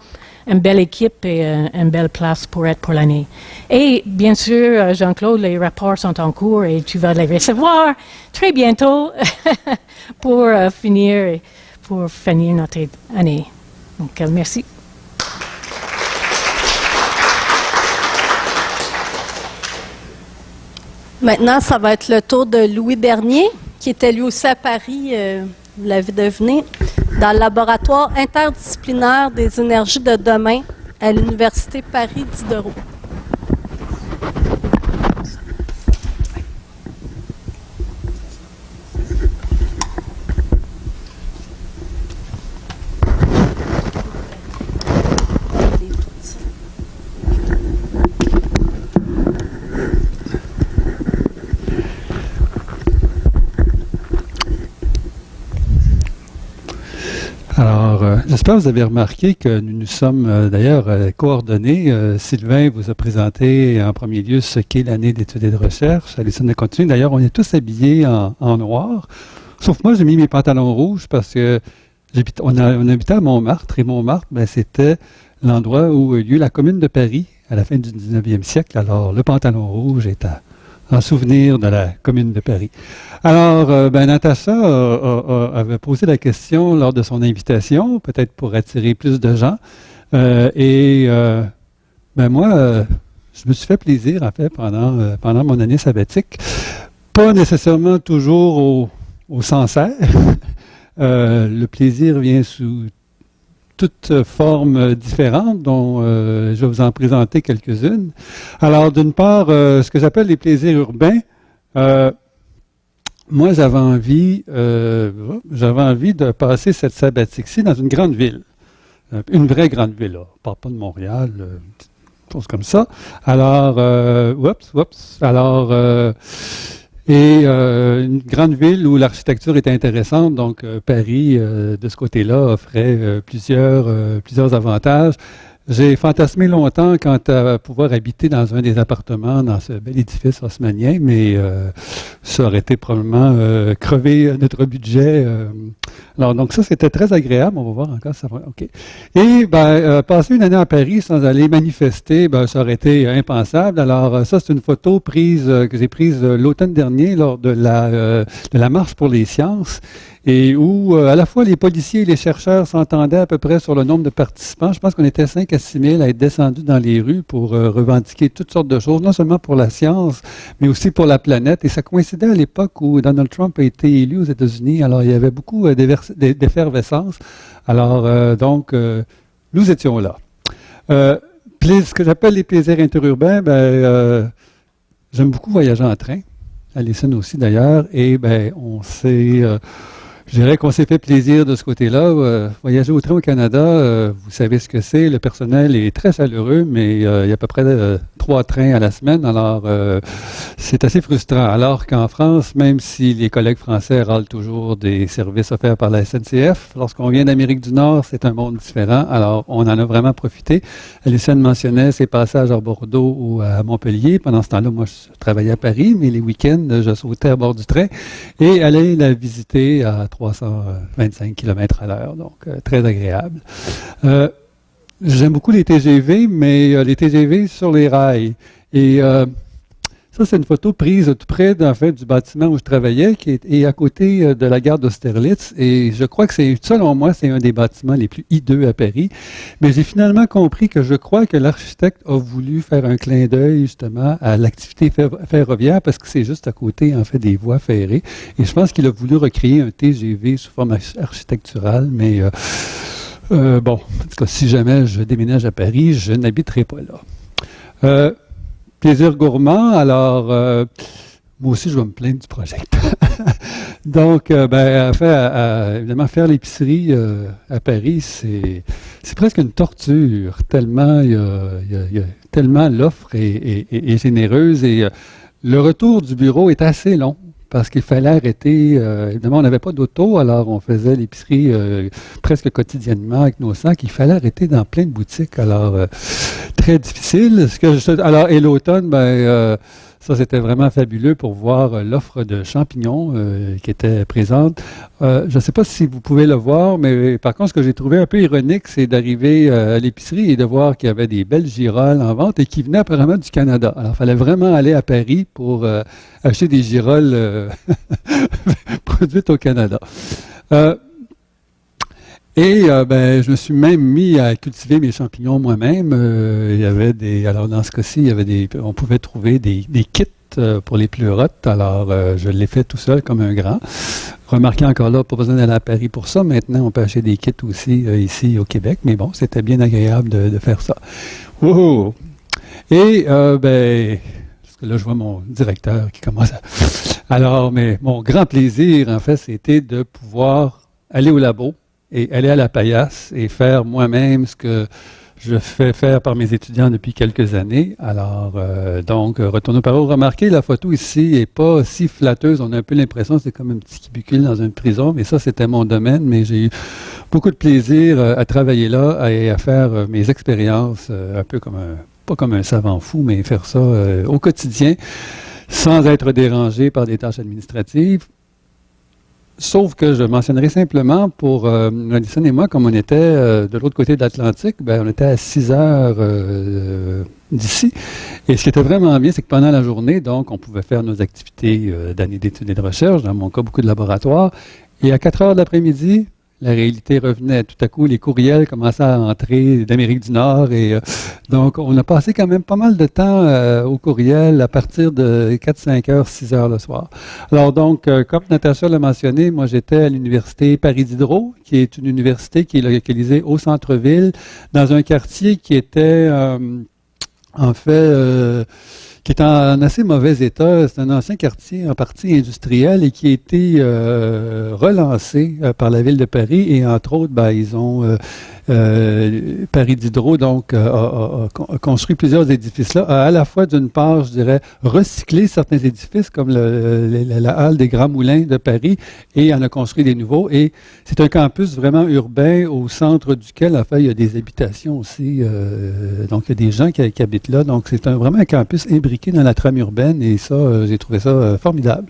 une belle équipe et une belle place pour être pour l'année. Et bien sûr, Jean-Claude, les rapports sont en cours et tu vas les recevoir très bientôt pour finir notre année. Donc, merci. Maintenant, ça va être le tour de Louis Bernier, qui était lui aussi à Paris, vous l'avez deviné, dans le laboratoire interdisciplinaire des énergies de demain à l'Université Paris-Diderot. Alors, j'espère que vous avez remarqué que nous nous sommes d'ailleurs coordonnés. Sylvain vous a présenté en premier lieu ce qu'est l'année d'études et de recherche. Alison a continué. D'ailleurs, on est tous habillés en noir. Sauf moi, j'ai mis mes pantalons rouges parce que on habitait à Montmartre. Et Montmartre, c'était l'endroit où a eu lieu la Commune de Paris à la fin du 19e siècle. Alors, le pantalon rouge est en souvenir de la Commune de Paris. Alors, Natacha avait posé la question lors de son invitation, peut-être pour attirer plus de gens. Moi, je me suis fait plaisir, en fait, pendant mon année sabbatique. Pas nécessairement toujours au Sancerre. Le plaisir vient sous toutes formes différentes, dont je vais vous en présenter quelques-unes. Alors, d'une part, ce que j'appelle les plaisirs urbains, moi, j'avais envie de passer cette sabbatique-ci dans une grande ville. Une vraie grande ville, là. On ne parle pas de Montréal, une chose comme ça. Alors, une grande ville où l'architecture était intéressante, donc Paris, de ce côté-là, offrait plusieurs avantages. J'ai fantasmé longtemps quant à pouvoir habiter dans un des appartements dans ce bel édifice haussmannien, mais ça aurait été probablement crever notre budget. Alors, donc ça, c'était très agréable. On va voir encore ça. OK. Et passer une année à Paris sans aller manifester, ça aurait été impensable. Alors, ça, c'est une photo que j'ai prise l'automne dernier lors de la Marche pour les sciences, et où à la fois les policiers et les chercheurs s'entendaient à peu près sur le nombre de participants. Je pense qu'on était 5 à 6 000 à être descendus dans les rues pour revendiquer toutes sortes de choses, non seulement pour la science, mais aussi pour la planète. Et ça coïncidait à l'époque où Donald Trump a été élu aux États-Unis. Alors, il y avait beaucoup d'effervescence. Alors, nous étions là. Ce que j'appelle les plaisirs interurbains, j'aime beaucoup voyager en train. Alison aussi, d'ailleurs. Et je dirais qu'on s'est fait plaisir de ce côté-là. Voyager au train au Canada, vous savez ce que c'est. Le personnel est très chaleureux, mais il y a à peu près 3 trains à la semaine. Alors, c'est assez frustrant. Alors qu'en France, même si les collègues français râlent toujours des services offerts par la SNCF, lorsqu'on vient d'Amérique du Nord, c'est un monde différent. Alors, on en a vraiment profité. Alison mentionnait ses passages à Bordeaux ou à Montpellier. Pendant ce temps-là, moi, je travaillais à Paris, mais les week-ends, je sautais à bord du train et allais la visiter à 325 km à l'heure, donc très agréable. J'aime beaucoup les TGV, mais les TGV sur les rails. Et ça, c'est une photo prise tout près du bâtiment où je travaillais, qui est à côté de la gare d'Austerlitz. Et je crois que selon moi, c'est un des bâtiments les plus hideux à Paris. Mais j'ai finalement compris que je crois que l'architecte a voulu faire un clin d'œil justement à l'activité ferroviaire parce que c'est juste à côté, en fait, des voies ferrées. Et je pense qu'il a voulu recréer un TGV sous forme architecturale, mais en tout cas, si jamais je déménage à Paris, je n'habiterai pas là. Plaisir gourmand, alors moi aussi je vais me plaindre du projecteur. Donc, évidemment, faire l'épicerie à Paris, c'est presque une torture, tellement tellement l'offre est généreuse et Le retour du bureau est assez long parce qu'il fallait arrêter. Évidemment, on n'avait pas d'auto, alors on faisait l'épicerie presque quotidiennement avec nos sacs. Il fallait arrêter dans plein de boutiques, alors très difficile. Alors, et l'automne, ça, c'était vraiment fabuleux pour voir l'offre de champignons qui était présente. Je ne sais pas si vous pouvez le voir, mais par contre, ce que j'ai trouvé un peu ironique, c'est d'arriver à l'épicerie et de voir qu'il y avait des belles girolles en vente et qui venaient apparemment du Canada. Alors, il fallait vraiment aller à Paris pour acheter des girolles produites au Canada. Je me suis même mis à cultiver mes champignons moi-même. Alors dans ce cas-ci, on pouvait trouver des kits pour les pleurotes. Alors, je l'ai fait tout seul comme un grand. Remarquez encore là, pas besoin d'aller à Paris pour ça. Maintenant, on peut acheter des kits aussi ici au Québec. Mais bon, c'était bien agréable de faire ça. Wow! Et, parce que là, je vois mon directeur qui commence à... Alors, mais mon grand plaisir, en fait, c'était de pouvoir aller au labo et aller à la paillasse et faire moi-même ce que je fais faire par mes étudiants depuis quelques années. Alors, retournons par où. Remarquez, la photo ici n'est pas si flatteuse. On a un peu l'impression que c'est comme un petit cubicule dans une prison, mais ça, c'était mon domaine. Mais j'ai eu beaucoup de plaisir à travailler là et à faire mes expériences, un peu comme pas comme un savant fou, mais faire ça au quotidien, sans être dérangé par des tâches administratives. Sauf que je mentionnerai simplement pour Madison et moi, comme on était de l'autre côté de l'Atlantique, on était à 6 heures d'ici. Et ce qui était vraiment bien, c'est que pendant la journée, donc, on pouvait faire nos activités d'année d'études et de recherche, dans mon cas, beaucoup de laboratoires. Et à 4 heures de l'après-midi, la réalité revenait. Tout à coup, les courriels commençaient à entrer d'Amérique du Nord. Et donc, on a passé quand même pas mal de temps au courriel à partir de 4, 5 heures, 6 heures le soir. Alors donc, comme Natacha l'a mentionné, moi j'étais à l'université Paris Diderot, qui est une université qui est localisée au centre-ville, dans un quartier qui était qui est en assez mauvais état. C'est un ancien quartier en partie industriel et qui a été relancé par la ville de Paris. Et entre autres, ils ont Paris Diderot a construit plusieurs édifices là, à la fois d'une part, je dirais, recycler certains édifices comme la halle des Grands Moulins de Paris et en a construit des nouveaux. Et c'est un campus vraiment urbain au centre duquel, en fait, il y a des habitations aussi. Donc, il y a des gens qui habitent là. Donc, c'est vraiment un campus imbriqué dans la trame urbaine et ça, j'ai trouvé ça formidable.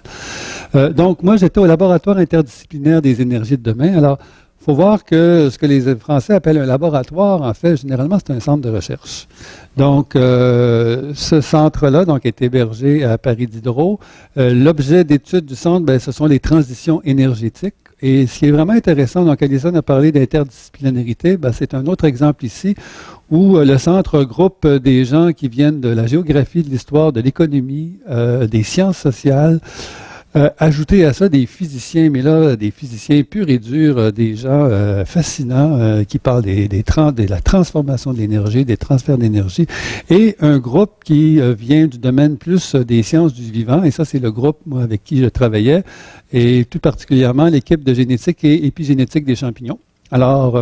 Donc, moi, j'étais au laboratoire interdisciplinaire des énergies de demain. Alors, il faut voir que ce que les Français appellent un laboratoire, en fait, généralement, c'est un centre de recherche. Donc, ce centre-là est hébergé à Paris Diderot. L'objet d'étude du centre, ce sont les transitions énergétiques. Et ce qui est vraiment intéressant, donc Alison a parlé d'interdisciplinarité, c'est un autre exemple ici où le centre regroupe des gens qui viennent de la géographie, de l'histoire, de l'économie, des sciences sociales. Ajouter à ça des physiciens, mais là, des physiciens purs et durs, des gens fascinants qui parlent de la transformation de l'énergie, des transferts d'énergie, et un groupe qui vient du domaine plus des sciences du vivant, et ça, c'est le groupe, moi, avec qui je travaillais, et plus particulièrement l'équipe de génétique et épigénétique des champignons. Alors,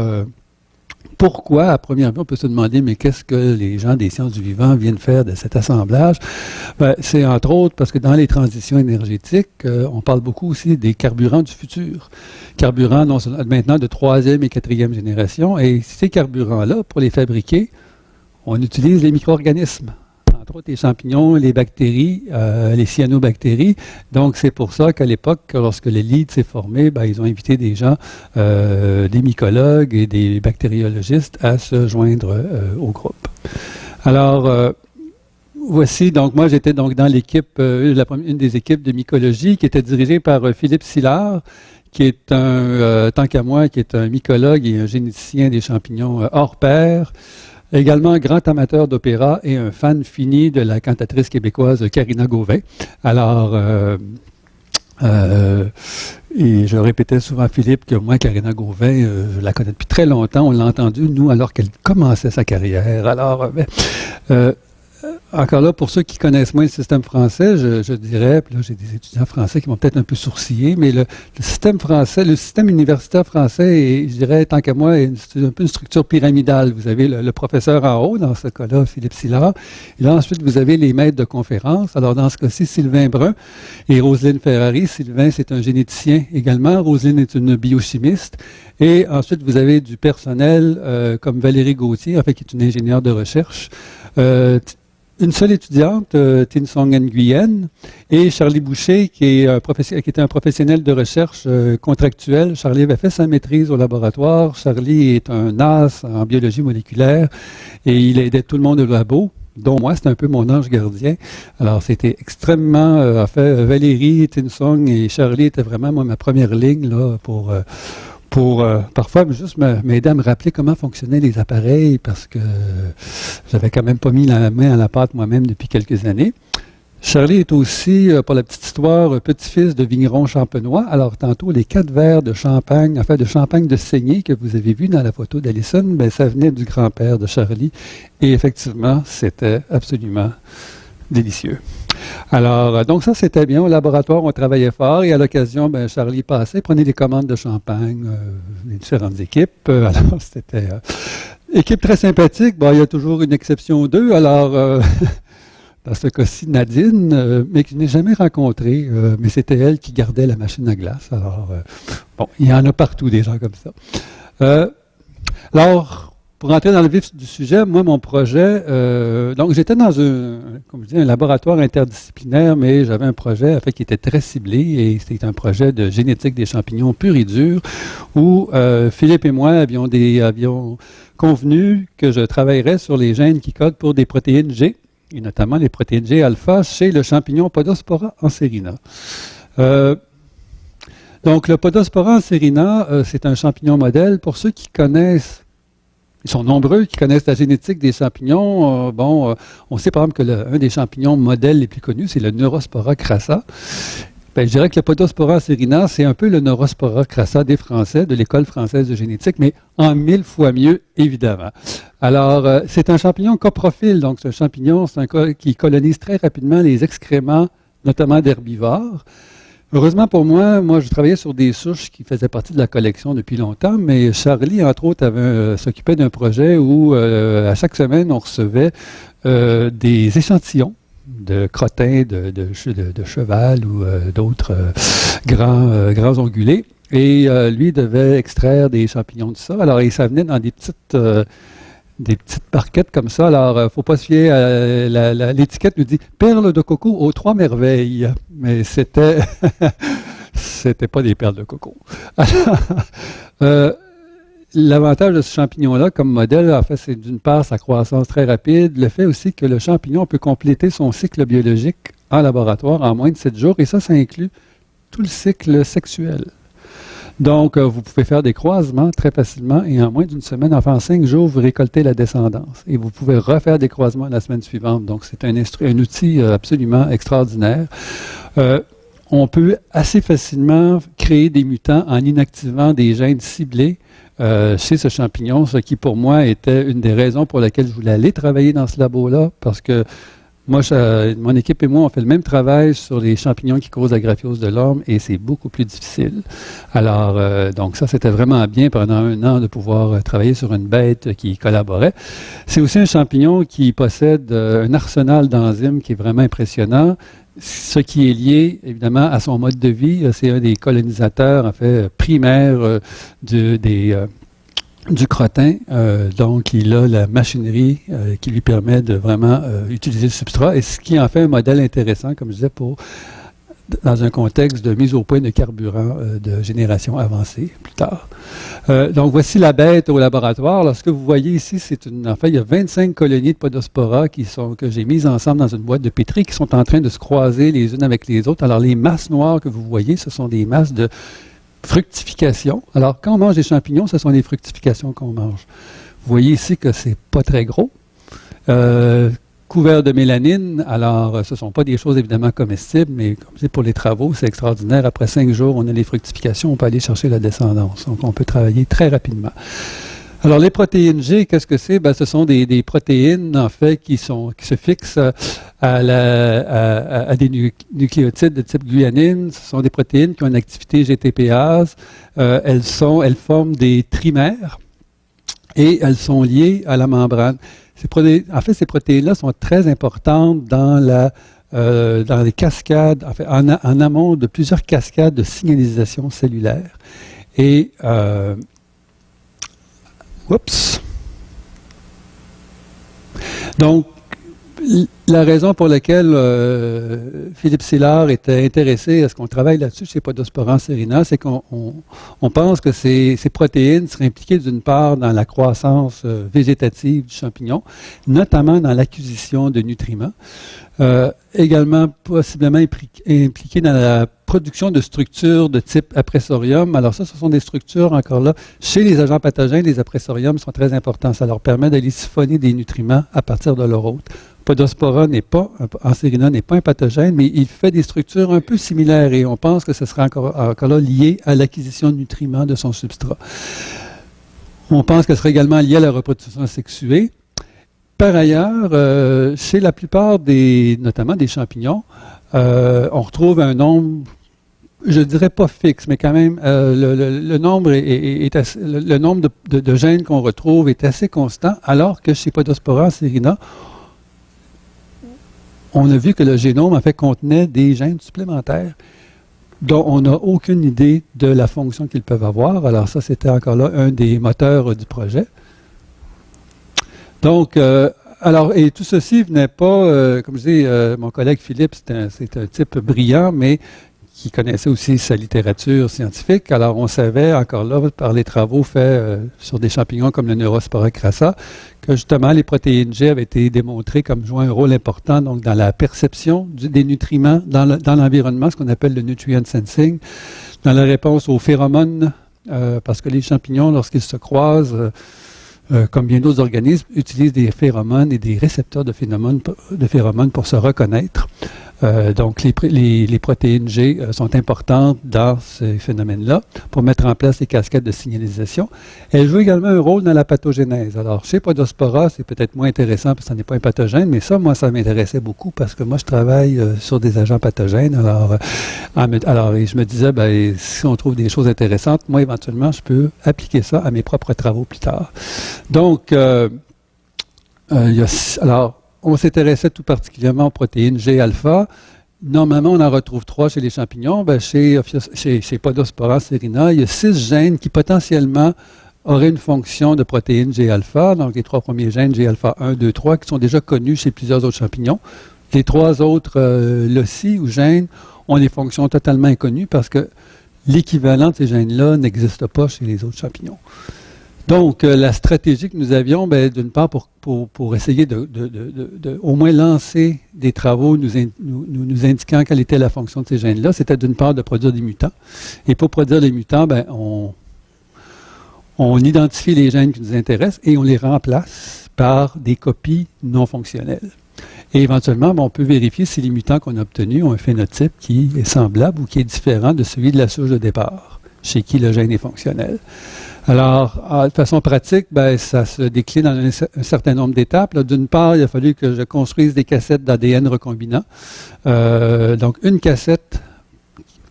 pourquoi, à première vue, on peut se demander, mais qu'est-ce que les gens des sciences du vivant viennent faire de cet assemblage? C'est entre autres parce que dans les transitions énergétiques, on parle beaucoup aussi des carburants du futur. Carburants maintenant de 3e et 4e génération. Et ces carburants-là, pour les fabriquer, on utilise les micro-organismes. Entre autres les champignons, les bactéries, les cyanobactéries. Donc, c'est pour ça qu'à l'époque, lorsque le LEED s'est formé, ils ont invité des gens, des mycologues et des bactériologistes à se joindre au groupe. Alors, voici, donc moi j'étais donc dans l'équipe, une des équipes de mycologie qui était dirigée par Philippe Sillard, qui est tant qu'à moi, qui est un mycologue et un généticien des champignons hors pair. Également un grand amateur d'opéra et un fan fini de la cantatrice québécoise Karina Gauvin. Alors, et je répétais souvent à Philippe que moi, Karina Gauvin, je la connais depuis très longtemps. On l'a entendue, nous, alors qu'elle commençait sa carrière. Alors, encore là, pour ceux qui connaissent moins le système français, je dirais, puis là j'ai des étudiants français qui vont peut-être un peu sourciller, mais le système français, le système universitaire français, est, je dirais, tant qu'à moi, c'est un peu une structure pyramidale. Vous avez le professeur en haut, dans ce cas-là, Philippe Sillard, et là ensuite vous avez les maîtres de conférences. Alors dans ce cas-ci, Sylvain Brun et Roselyne Ferrari. Sylvain, c'est un généticien également, Roselyne est une biochimiste, et ensuite vous avez du personnel comme Valérie Gauthier, en fait, qui est une ingénieure de recherche, une seule étudiante, Tin Song Nguyen, et Charlie Boucher, qui était un professionnel de recherche contractuel. Charlie avait fait sa maîtrise au laboratoire. Charlie est un as en biologie moléculaire et il aidait tout le monde au labo, dont moi, c'était un peu mon ange gardien. Alors, c'était extrêmement... en fait, Valérie, Tin Song et Charlie étaient vraiment ma première ligne là, pour parfois juste m'aider à me rappeler comment fonctionnaient les appareils parce que j'avais quand même pas mis la main à la pâte moi-même depuis quelques années. Charlie est aussi, pour la petite histoire, petit-fils de vigneron champenois. Alors, tantôt, les 4 verres de champagne, enfin de champagne de saignée que vous avez vu dans la photo d'Alison, ben, ça venait du grand-père de Charlie. Et effectivement, c'était absolument délicieux. Alors, donc ça, c'était bien. Au laboratoire, on travaillait fort et à l'occasion, ben, Charlie passait, prenait des commandes de champagne, les différentes équipes. Alors, c'était équipe très sympathique. Bon, il y a toujours une exception d'eux. Alors, dans ce cas-ci, Nadine, mais que je n'ai jamais rencontrée, mais c'était elle qui gardait la machine à glace. Alors, bon, il y en a partout des gens comme ça. Alors, pour entrer dans le vif du sujet, moi, mon projet, donc j'étais dans comme je dis, un laboratoire interdisciplinaire, mais j'avais un projet en fait, qui était très ciblé et c'était un projet de génétique des champignons pur et dur où Philippe et moi avions convenu que je travaillerais sur les gènes qui codent pour des protéines G, et notamment les protéines G alpha chez le champignon Podospora enserina. Donc, le Podospora enserina, c'est un champignon modèle. Pour ceux qui connaissent, ils sont nombreux qui connaissent la génétique des champignons. On sait par exemple que un des champignons modèles les plus connus, c'est le Neurospora crassa. Ben, je dirais que le Podospora enserina, c'est un peu le Neurospora crassa des Français, de l'École française de génétique, mais en 1000 fois mieux, évidemment. Alors, c'est un champignon coprophile, donc c'est un champignon qui colonise très rapidement les excréments, notamment d'herbivores. Heureusement pour moi, je travaillais sur des souches qui faisaient partie de la collection depuis longtemps, mais Charlie, entre autres, s'occupait d'un projet où, à chaque semaine, on recevait des échantillons de crottins, de cheval ou d'autres grands ongulés. Et lui devait extraire des champignons de ça. Alors, ça venait dans des petites barquettes comme ça. Alors, il ne faut pas se fier à l'étiquette nous dit « perles de coco aux 3 merveilles ». Mais c'était pas des perles de coco. L'avantage de ce champignon-là, comme modèle, en fait, c'est d'une part sa croissance très rapide, le fait aussi que le champignon peut compléter son cycle biologique en laboratoire en moins de 7 jours, et ça inclut tout le cycle sexuel. Donc, vous pouvez faire des croisements très facilement et en moins d'une semaine, enfin en 5 jours, vous récoltez la descendance. Et vous pouvez refaire des croisements la semaine suivante. Donc, c'est un outil absolument extraordinaire. On peut assez facilement créer des mutants en inactivant des gènes ciblés chez ce champignon, ce qui pour moi était une des raisons pour lesquelles je voulais aller travailler dans ce labo-là, parce que moi, mon équipe et moi, on fait le même travail sur les champignons qui causent la graphiose de l'homme et c'est beaucoup plus difficile. Alors, donc ça, c'était vraiment bien pendant 1 an de pouvoir travailler sur une bête qui collaborait. C'est aussi un champignon qui possède un arsenal d'enzymes qui est vraiment impressionnant, ce qui est lié, évidemment, à son mode de vie. C'est un des colonisateurs, en fait, primaires du crottin, donc il a la machinerie qui lui permet de vraiment utiliser le substrat, et ce qui en fait un modèle intéressant, comme je disais, dans un contexte de mise au point de carburant de génération avancée plus tard. Donc voici la bête au laboratoire. Alors, ce que vous voyez ici, il y a 25 colonies de Podospora que j'ai mises ensemble dans une boîte de pétri qui sont en train de se croiser les unes avec les autres. Alors les masses noires que vous voyez, ce sont des masses de fructification. Alors, quand on mange des champignons, ce sont les fructifications qu'on mange. Vous voyez ici que c'est pas très gros. Couvert de mélanine, alors ce ne sont pas des choses évidemment comestibles, mais comme je dis, pour les travaux, c'est extraordinaire. Après 5 jours, on a les fructifications, on peut aller chercher la descendance. Donc, on peut travailler très rapidement. Alors, les protéines G, qu'est-ce que c'est? Ben, ce sont des protéines, en fait, qui se fixent à des nucléotides de type guanine. Ce sont des protéines qui ont une activité GTPase. Elles forment des trimères et elles sont liées à la membrane. En fait, ces protéines-là sont très importantes dans les cascades, en fait, en amont de plusieurs cascades de signalisation cellulaire. Et donc, la raison pour laquelle Philippe Szilard était intéressé à ce qu'on travaille là-dessus chez Podosporan serina, c'est qu'on pense que ces protéines seraient impliquées d'une part dans la croissance végétative du champignon, notamment dans l'acquisition de nutriments, également possiblement impliquées dans la production de structures de type apressorium. Alors ça, ce sont des structures, encore là, chez les agents pathogènes, les apressoriums sont très importants. Ça leur permet d'aller siphonner des nutriments à partir de leur hôte. Podospora en serina n'est pas un pathogène, mais il fait des structures un peu similaires et on pense que ce sera encore là lié à l'acquisition de nutriments de son substrat. On pense que ce serait également lié à la reproduction sexuée. Par ailleurs, chez la plupart notamment des champignons, on retrouve un nombre, je dirais pas fixe, mais quand même, le nombre le nombre de gènes qu'on retrouve est assez constant, alors que chez Podospora serina, on a vu que le génome, en fait, contenait des gènes supplémentaires dont on n'a aucune idée de la fonction qu'ils peuvent avoir. Alors ça, c'était encore là un des moteurs du projet. Donc, et tout ceci venait pas, comme je dis, mon collègue Philippe, c'est un type brillant, mais qui connaissait aussi sa littérature scientifique. Alors, on savait, encore là, par les travaux faits sur des champignons comme le Neurospora crassa, que justement, les protéines G avaient été démontrées comme jouant un rôle important donc, dans la perception des nutriments dans l'environnement, ce qu'on appelle le nutrient sensing, dans la réponse aux phéromones, parce que les champignons, lorsqu'ils se croisent, comme bien d'autres organismes, utilisent des phéromones et des récepteurs de phéromones pour se reconnaître. Donc, les protéines G sont importantes dans ces phénomènes-là pour mettre en place les cascades de signalisation. Elles jouent également un rôle dans la pathogénèse. Alors, chez Podospora, c'est peut-être moins intéressant parce que ça n'est pas un pathogène, mais ça, moi, ça m'intéressait beaucoup parce que moi, je travaille sur des agents pathogènes. Alors, je me disais, ben, si on trouve des choses intéressantes, moi, éventuellement, je peux appliquer ça à mes propres travaux plus tard. Donc, on s'intéressait tout particulièrement aux protéines G-alpha. Normalement, on en retrouve 3 chez les champignons. Ben, chez Podospora serina, il y a 6 gènes qui potentiellement auraient une fonction de protéine G-alpha. Donc, les 3 premiers gènes G-alpha 1, 2, 3, qui sont déjà connus chez plusieurs autres champignons. Les 3 autres loci ou gènes ont des fonctions totalement inconnues parce que l'équivalent de ces gènes-là n'existe pas chez les autres champignons. Donc, la stratégie que nous avions, d'une part, pour essayer de au moins lancer des travaux nous indiquant quelle était la fonction de ces gènes-là, c'était d'une part de produire des mutants. Et pour produire des mutants, on identifie les gènes qui nous intéressent et on les remplace par des copies non fonctionnelles. Et éventuellement, on peut vérifier si les mutants qu'on a obtenus ont un phénotype qui est semblable ou qui est différent de celui de la souche de départ, chez qui le gène est fonctionnel. Alors, de façon pratique, ça se décline en un certain nombre d'étapes. D'une part, il a fallu que je construise des cassettes d'ADN recombinant. Donc, une cassette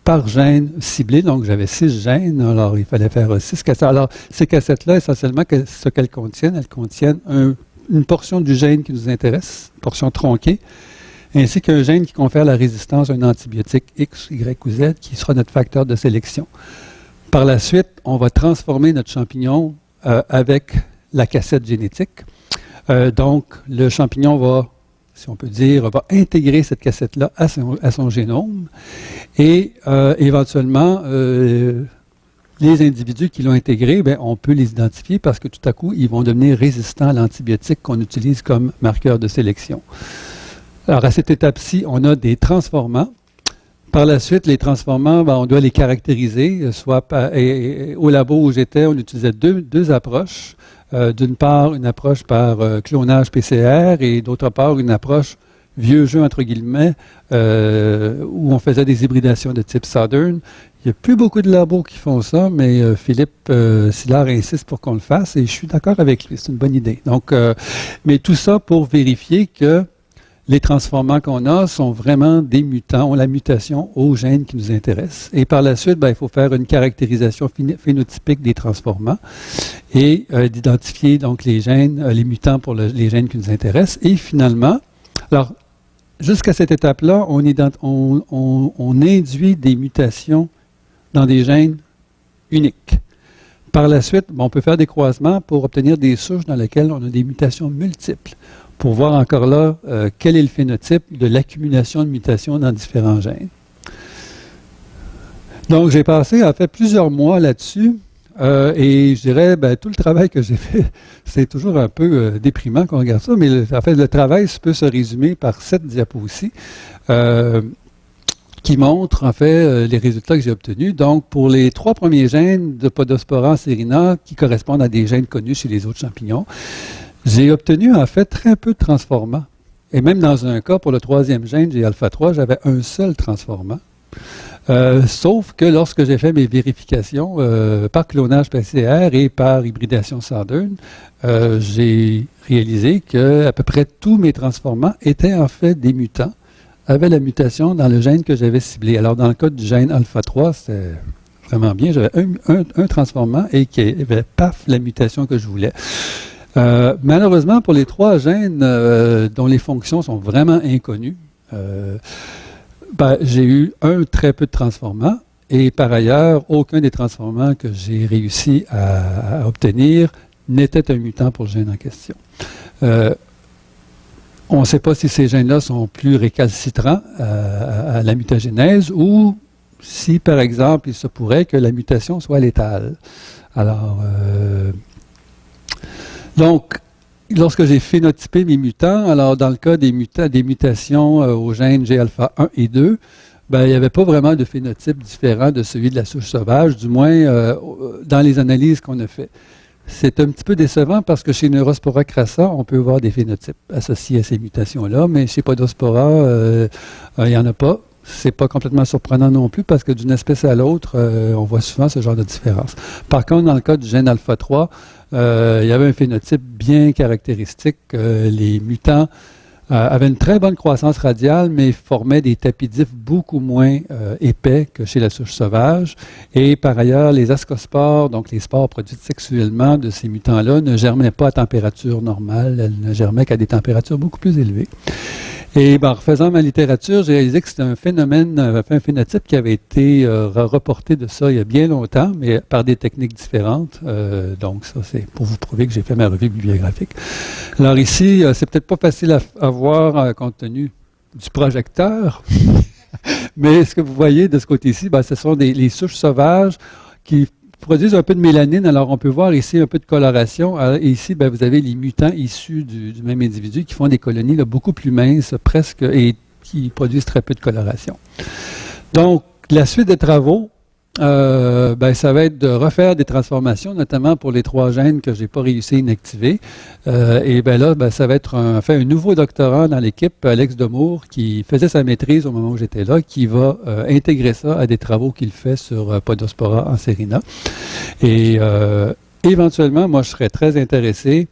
par gène ciblé. Donc, j'avais 6 gènes. Alors, il fallait faire 6 cassettes. Alors, ces cassettes-là, essentiellement, ce qu'elles contiennent, une portion du gène qui nous intéresse, une portion tronquée, ainsi qu'un gène qui confère la résistance à un antibiotique X, Y ou Z, qui sera notre facteur de sélection. Par la suite, on va transformer notre champignon avec la cassette génétique. Donc, le champignon va, si on peut dire, va intégrer cette cassette-là à son génome. Et éventuellement, les individus qui l'ont intégré, on peut les identifier parce que tout à coup, ils vont devenir résistants à l'antibiotique qu'on utilise comme marqueur de sélection. Alors, à cette étape-ci, on a des transformants. Par la suite, les transformants, on doit les caractériser. Soit au labo où j'étais, on utilisait deux approches. D'une part, une approche par clonage PCR et d'autre part, une approche vieux jeu, entre guillemets, où on faisait des hybridations de type Southern. Il n'y a plus beaucoup de labos qui font ça, mais Philippe Sillard insiste pour qu'on le fasse et je suis d'accord avec lui, c'est une bonne idée. Donc, mais tout ça pour vérifier que les transformants qu'on a sont vraiment des mutants, ont la mutation aux gènes qui nous intéressent. Et par la suite, il faut faire une caractérisation phénotypique des transformants et d'identifier donc les gènes, les mutants pour les gènes qui nous intéressent. Et finalement, alors, jusqu'à cette étape-là, on induit des mutations dans des gènes uniques. Par la suite, on peut faire des croisements pour obtenir des souches dans lesquelles on a des mutations multiples, pour voir encore là quel est le phénotype de l'accumulation de mutations dans différents gènes. Donc, j'ai passé en fait plusieurs mois là-dessus et je dirais, tout le travail que j'ai fait, c'est toujours un peu déprimant quand on regarde ça, mais en fait, le travail peut se résumer par cette diapo aussi. Qui montre en fait les résultats que j'ai obtenus. Donc, pour les 3 premiers gènes de Podospora serina qui correspondent à des gènes connus chez les autres champignons, j'ai obtenu en fait très peu de transformants. Et même dans un cas, pour le 3e gène, G-alpha-3, j'avais un seul transformant. Sauf que lorsque j'ai fait mes vérifications par clonage PCR et par hybridation Southern, j'ai réalisé que à peu près tous mes transformants étaient en fait des mutants, avait la mutation dans le gène que j'avais ciblé. Alors, dans le cas du gène alpha-3, c'était vraiment bien. J'avais un transformant et qui avait, paf, la mutation que je voulais. Malheureusement, pour les 3 gènes dont les fonctions sont vraiment inconnues, j'ai eu très peu de transformants et par ailleurs, aucun des transformants que j'ai réussi à obtenir n'était un mutant pour le gène en question. On ne sait pas si ces gènes-là sont plus récalcitrants à la mutagénèse ou si, par exemple, il se pourrait que la mutation soit létale. Alors, donc, lorsque j'ai phénotypé mes mutants, alors dans le cas des mutations aux gènes G-alpha 1 et 2, il n'y avait pas vraiment de phénotype différent de celui de la souche sauvage, du moins dans les analyses qu'on a faites. C'est un petit peu décevant parce que chez Neurospora crassa, on peut voir des phénotypes associés à ces mutations-là, mais chez Podospora, il n'y en a pas. C'est pas complètement surprenant non plus parce que d'une espèce à l'autre, on voit souvent ce genre de différence. Par contre, dans le cas du gène alpha-3, il y avait un phénotype bien caractéristique. Les mutants avaient une très bonne croissance radiale, mais formaient des tapidifs beaucoup moins épais que chez la souche sauvage. Et par ailleurs, les ascospores, donc les spores produites sexuellement de ces mutants-là, ne germaient pas à température normale, elles ne germaient qu'à des températures beaucoup plus élevées. Et en refaisant ma littérature, j'ai réalisé que c'était un phénotype qui avait été reporté de ça il y a bien longtemps, mais par des techniques différentes. Donc ça, c'est pour vous prouver que j'ai fait ma revue bibliographique. Alors ici, c'est peut-être pas facile à voir compte tenu du projecteur, mais ce que vous voyez de ce côté-ci, ce sont les souches sauvages qui produisent un peu de mélanine. Alors, on peut voir ici un peu de coloration. Et ici, vous avez les mutants issus du même individu qui font des colonies beaucoup plus minces, presque, et qui produisent très peu de coloration. Donc, la suite des travaux, ça va être de refaire des transformations, notamment pour les 3 gènes que je n'ai pas réussi à inactiver. Ça va être un nouveau doctorant dans l'équipe, Alex Demour, qui faisait sa maîtrise au moment où j'étais là, qui va intégrer ça à des travaux qu'il fait sur Podospora en serina. Et éventuellement, moi, je serais très intéressé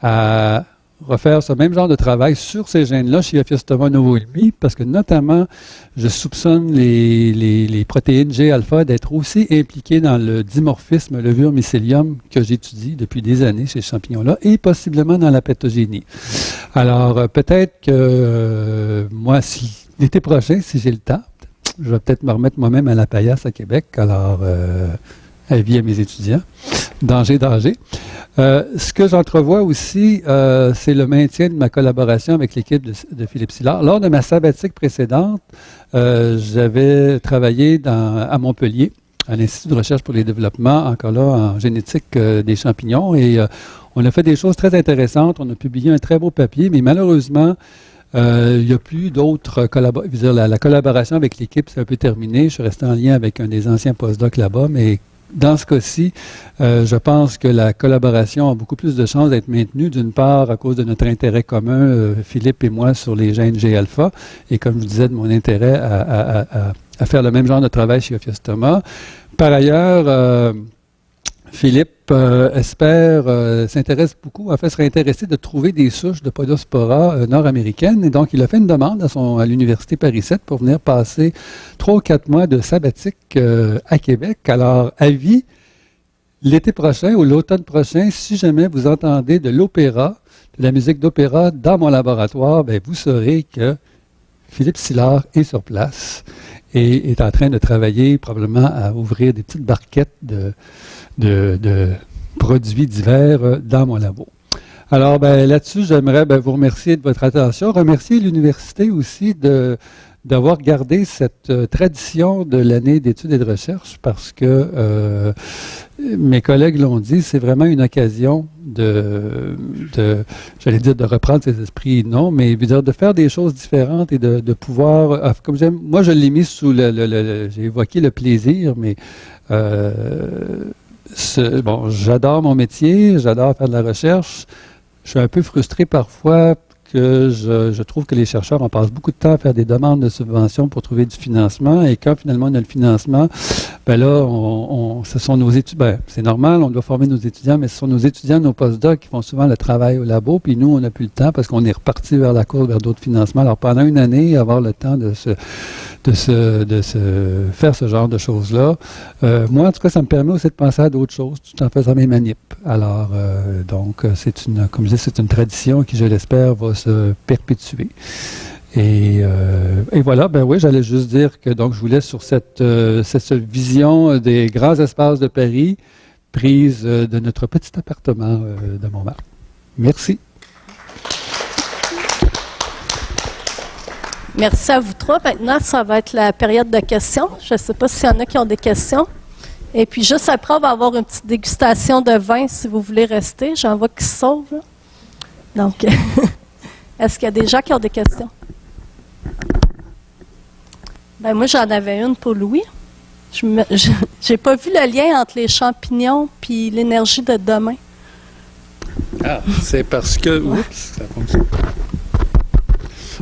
à refaire ce même genre de travail sur ces gènes-là chez Ophiostoma novoilmi, parce que notamment, je soupçonne les protéines G-alpha d'être aussi impliquées dans le dimorphisme levure mycélium que j'étudie depuis des années chez ces champignons-là, et possiblement dans la pathogénie. Alors, peut-être que moi, l'été prochain, si j'ai le temps, je vais peut-être me remettre moi-même à la paillasse à Québec. Alors, avis à mes étudiants. Danger. Ce que j'entrevois aussi, c'est le maintien de ma collaboration avec l'équipe de Philippe Sillard. Lors de ma sabbatique précédente, j'avais travaillé à Montpellier, à l'Institut de recherche pour les développements, encore là, en génétique des champignons. Et on a fait des choses très intéressantes. On a publié un très beau papier, mais malheureusement, il n'y a plus d'autres collaborations. La collaboration avec l'équipe, c'est un peu terminé. Je suis resté en lien avec un des anciens postdocs là-bas, mais dans ce cas-ci, je pense que la collaboration a beaucoup plus de chances d'être maintenue, d'une part à cause de notre intérêt commun, Philippe et moi, sur les gènes G-alpha, et comme je vous disais, de mon intérêt à faire le même genre de travail chez Ophiostoma. Par ailleurs, Philippe s'intéresse beaucoup, en fait, serait intéressé de trouver des souches de Podospora nord-américaines. Et donc, il a fait une demande à l'Université Paris 7 pour venir passer 3 ou 4 mois de sabbatique à Québec. Alors, avis, l'été prochain ou l'automne prochain, si jamais vous entendez de l'opéra, de la musique d'opéra dans mon laboratoire, bien, vous saurez que Philippe Sillard est sur place et est en train de travailler probablement à ouvrir des petites barquettes de produits divers dans mon labo. Alors, là-dessus, j'aimerais vous remercier de votre attention, remercier l'université aussi d'avoir gardé cette tradition de l'année d'études et de recherche parce que mes collègues l'ont dit, c'est vraiment une occasion j'allais dire de reprendre ses esprits, non, mais de faire des choses différentes et de pouvoir, comme moi je l'ai mis sous j'ai évoqué le plaisir, mais j'adore mon métier, j'adore faire de la recherche. Je suis un peu frustré parfois que je trouve que les chercheurs en passent beaucoup de temps à faire des demandes de subventions pour trouver du financement. Et quand finalement on a le financement, ce sont nos étudiants. C'est normal, on doit former nos étudiants, mais ce sont nos étudiants, nos postdocs qui font souvent le travail au labo. Puis nous, on n'a plus le temps parce qu'on est reparti vers la course, vers d'autres financements. Alors pendant une année, avoir le temps de se faire ce genre de choses-là. Moi, en tout cas, ça me permet aussi de penser à d'autres choses tout en faisant mes manips. Alors, comme je dis, c'est une tradition qui, je l'espère, va se perpétuer. Et voilà, oui, j'allais juste dire que donc je vous laisse sur cette vision des grands espaces de Paris, prise de notre petit appartement de Montmartre. Merci. Merci à vous trois. Maintenant, ça va être la période de questions. Je ne sais pas s'il y en a qui ont des questions. Et puis, juste après, on va avoir une petite dégustation de vin si vous voulez rester. J'en vois qui se sauvent. Là. Donc, est-ce qu'il y a des gens qui ont des questions? Moi, j'en avais une pour Louis. Je n'ai pas vu le lien entre les champignons et l'énergie de demain. Ah, c'est parce que... Oups, ça fonctionne.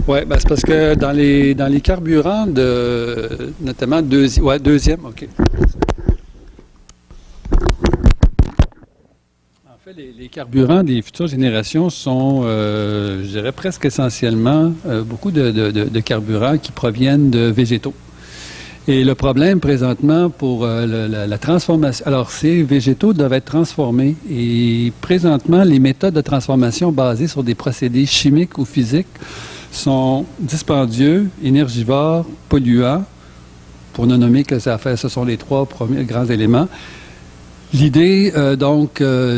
Oui, c'est parce que dans les carburants, notamment deuxième, OK. En fait, les carburants des futures générations sont, je dirais, presque essentiellement beaucoup de carburants qui proviennent de végétaux. Et le problème présentement pour la transformation, alors ces végétaux doivent être transformés et présentement, les méthodes de transformation basées sur des procédés chimiques ou physiques sont dispendieux, énergivores, polluants, pour ne nommer que ce sont les 3 premiers grands éléments. L'idée,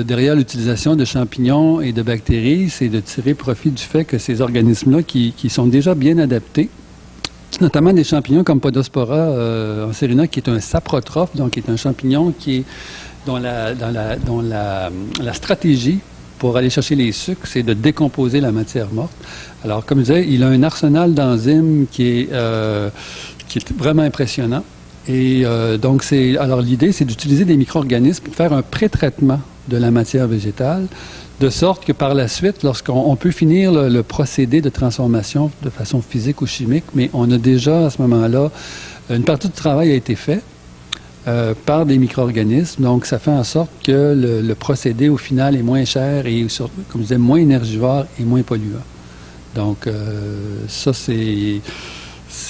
derrière l'utilisation de champignons et de bactéries, c'est de tirer profit du fait que ces organismes-là, qui sont déjà bien adaptés, notamment des champignons comme Podospora enserina, qui est un saprotrophe, donc qui est un champignon dont la stratégie pour aller chercher les sucres, c'est de décomposer la matière morte. Alors, comme je disais, il a un arsenal d'enzymes qui est vraiment impressionnant. Et alors l'idée, c'est d'utiliser des micro-organismes pour faire un pré-traitement de la matière végétale, de sorte que par la suite, lorsqu'on peut finir le procédé de transformation de façon physique ou chimique, mais on a déjà à ce moment-là, une partie du travail a été fait par des micro-organismes. Donc, ça fait en sorte que le procédé, au final, est moins cher et, comme je disais, moins énergivore et moins polluant. Donc, ça, c'est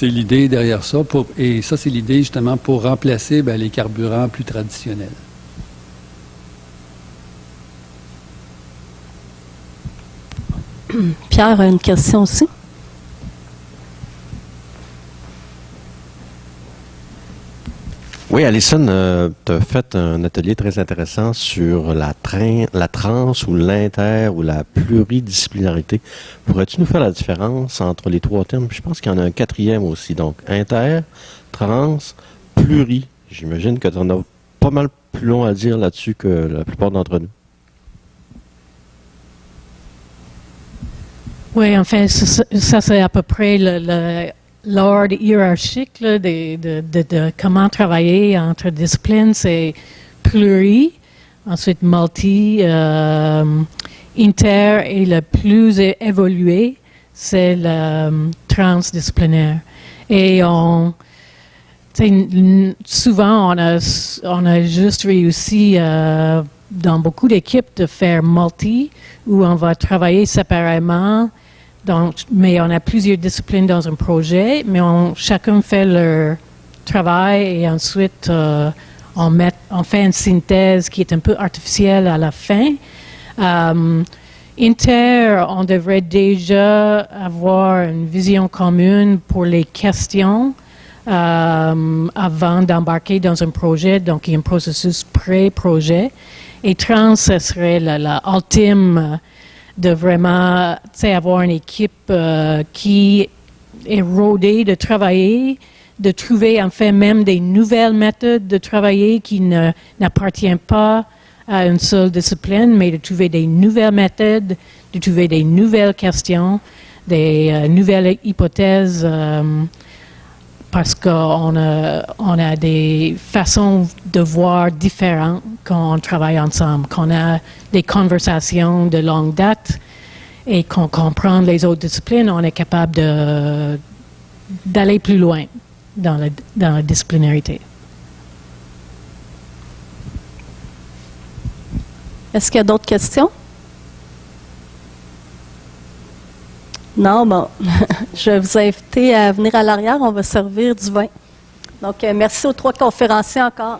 l'idée derrière ça. Et ça, c'est l'idée, justement, pour remplacer les carburants plus traditionnels. Pierre a une question aussi. Oui, Alison, tu as fait un atelier très intéressant sur la trans ou l'inter ou la pluridisciplinarité. Pourrais-tu nous faire la différence entre les 3 termes? Je pense qu'il y en a un 4e aussi. Donc, inter, trans, pluri. J'imagine que tu en as pas mal plus long à dire là-dessus que la plupart d'entre nous. Oui, enfin, ça c'est à peu près l'ordre hiérarchique là, de comment travailler entre disciplines. C'est pluri, ensuite multi, inter et le plus évolué, c'est le transdisciplinaire. Et souvent, on a juste réussi dans beaucoup d'équipes de faire multi, où on va travailler séparément, mais on a plusieurs disciplines dans un projet, mais chacun fait leur travail et ensuite on fait une synthèse qui est un peu artificielle à la fin. Inter, on devrait déjà avoir une vision commune pour les questions avant d'embarquer dans un projet, donc il y a un processus pré-projet. Et trans, ce serait l'ultime de vraiment avoir une équipe qui est rodée de travailler, de trouver en fait même des nouvelles méthodes de travailler qui n'appartiennent pas à une seule discipline, mais de trouver des nouvelles méthodes, de trouver des nouvelles questions, des nouvelles hypothèses, parce qu'on a des façons de voir différentes quand on travaille ensemble, qu'on a des conversations de longue date et qu'on comprend les autres disciplines, on est capable d'aller plus loin dans la disciplinarité. Est-ce qu'il y a d'autres questions? Non, bon. Je vais vous inviter à venir à l'arrière. On va servir du vin. Donc, merci aux 3 conférenciers encore.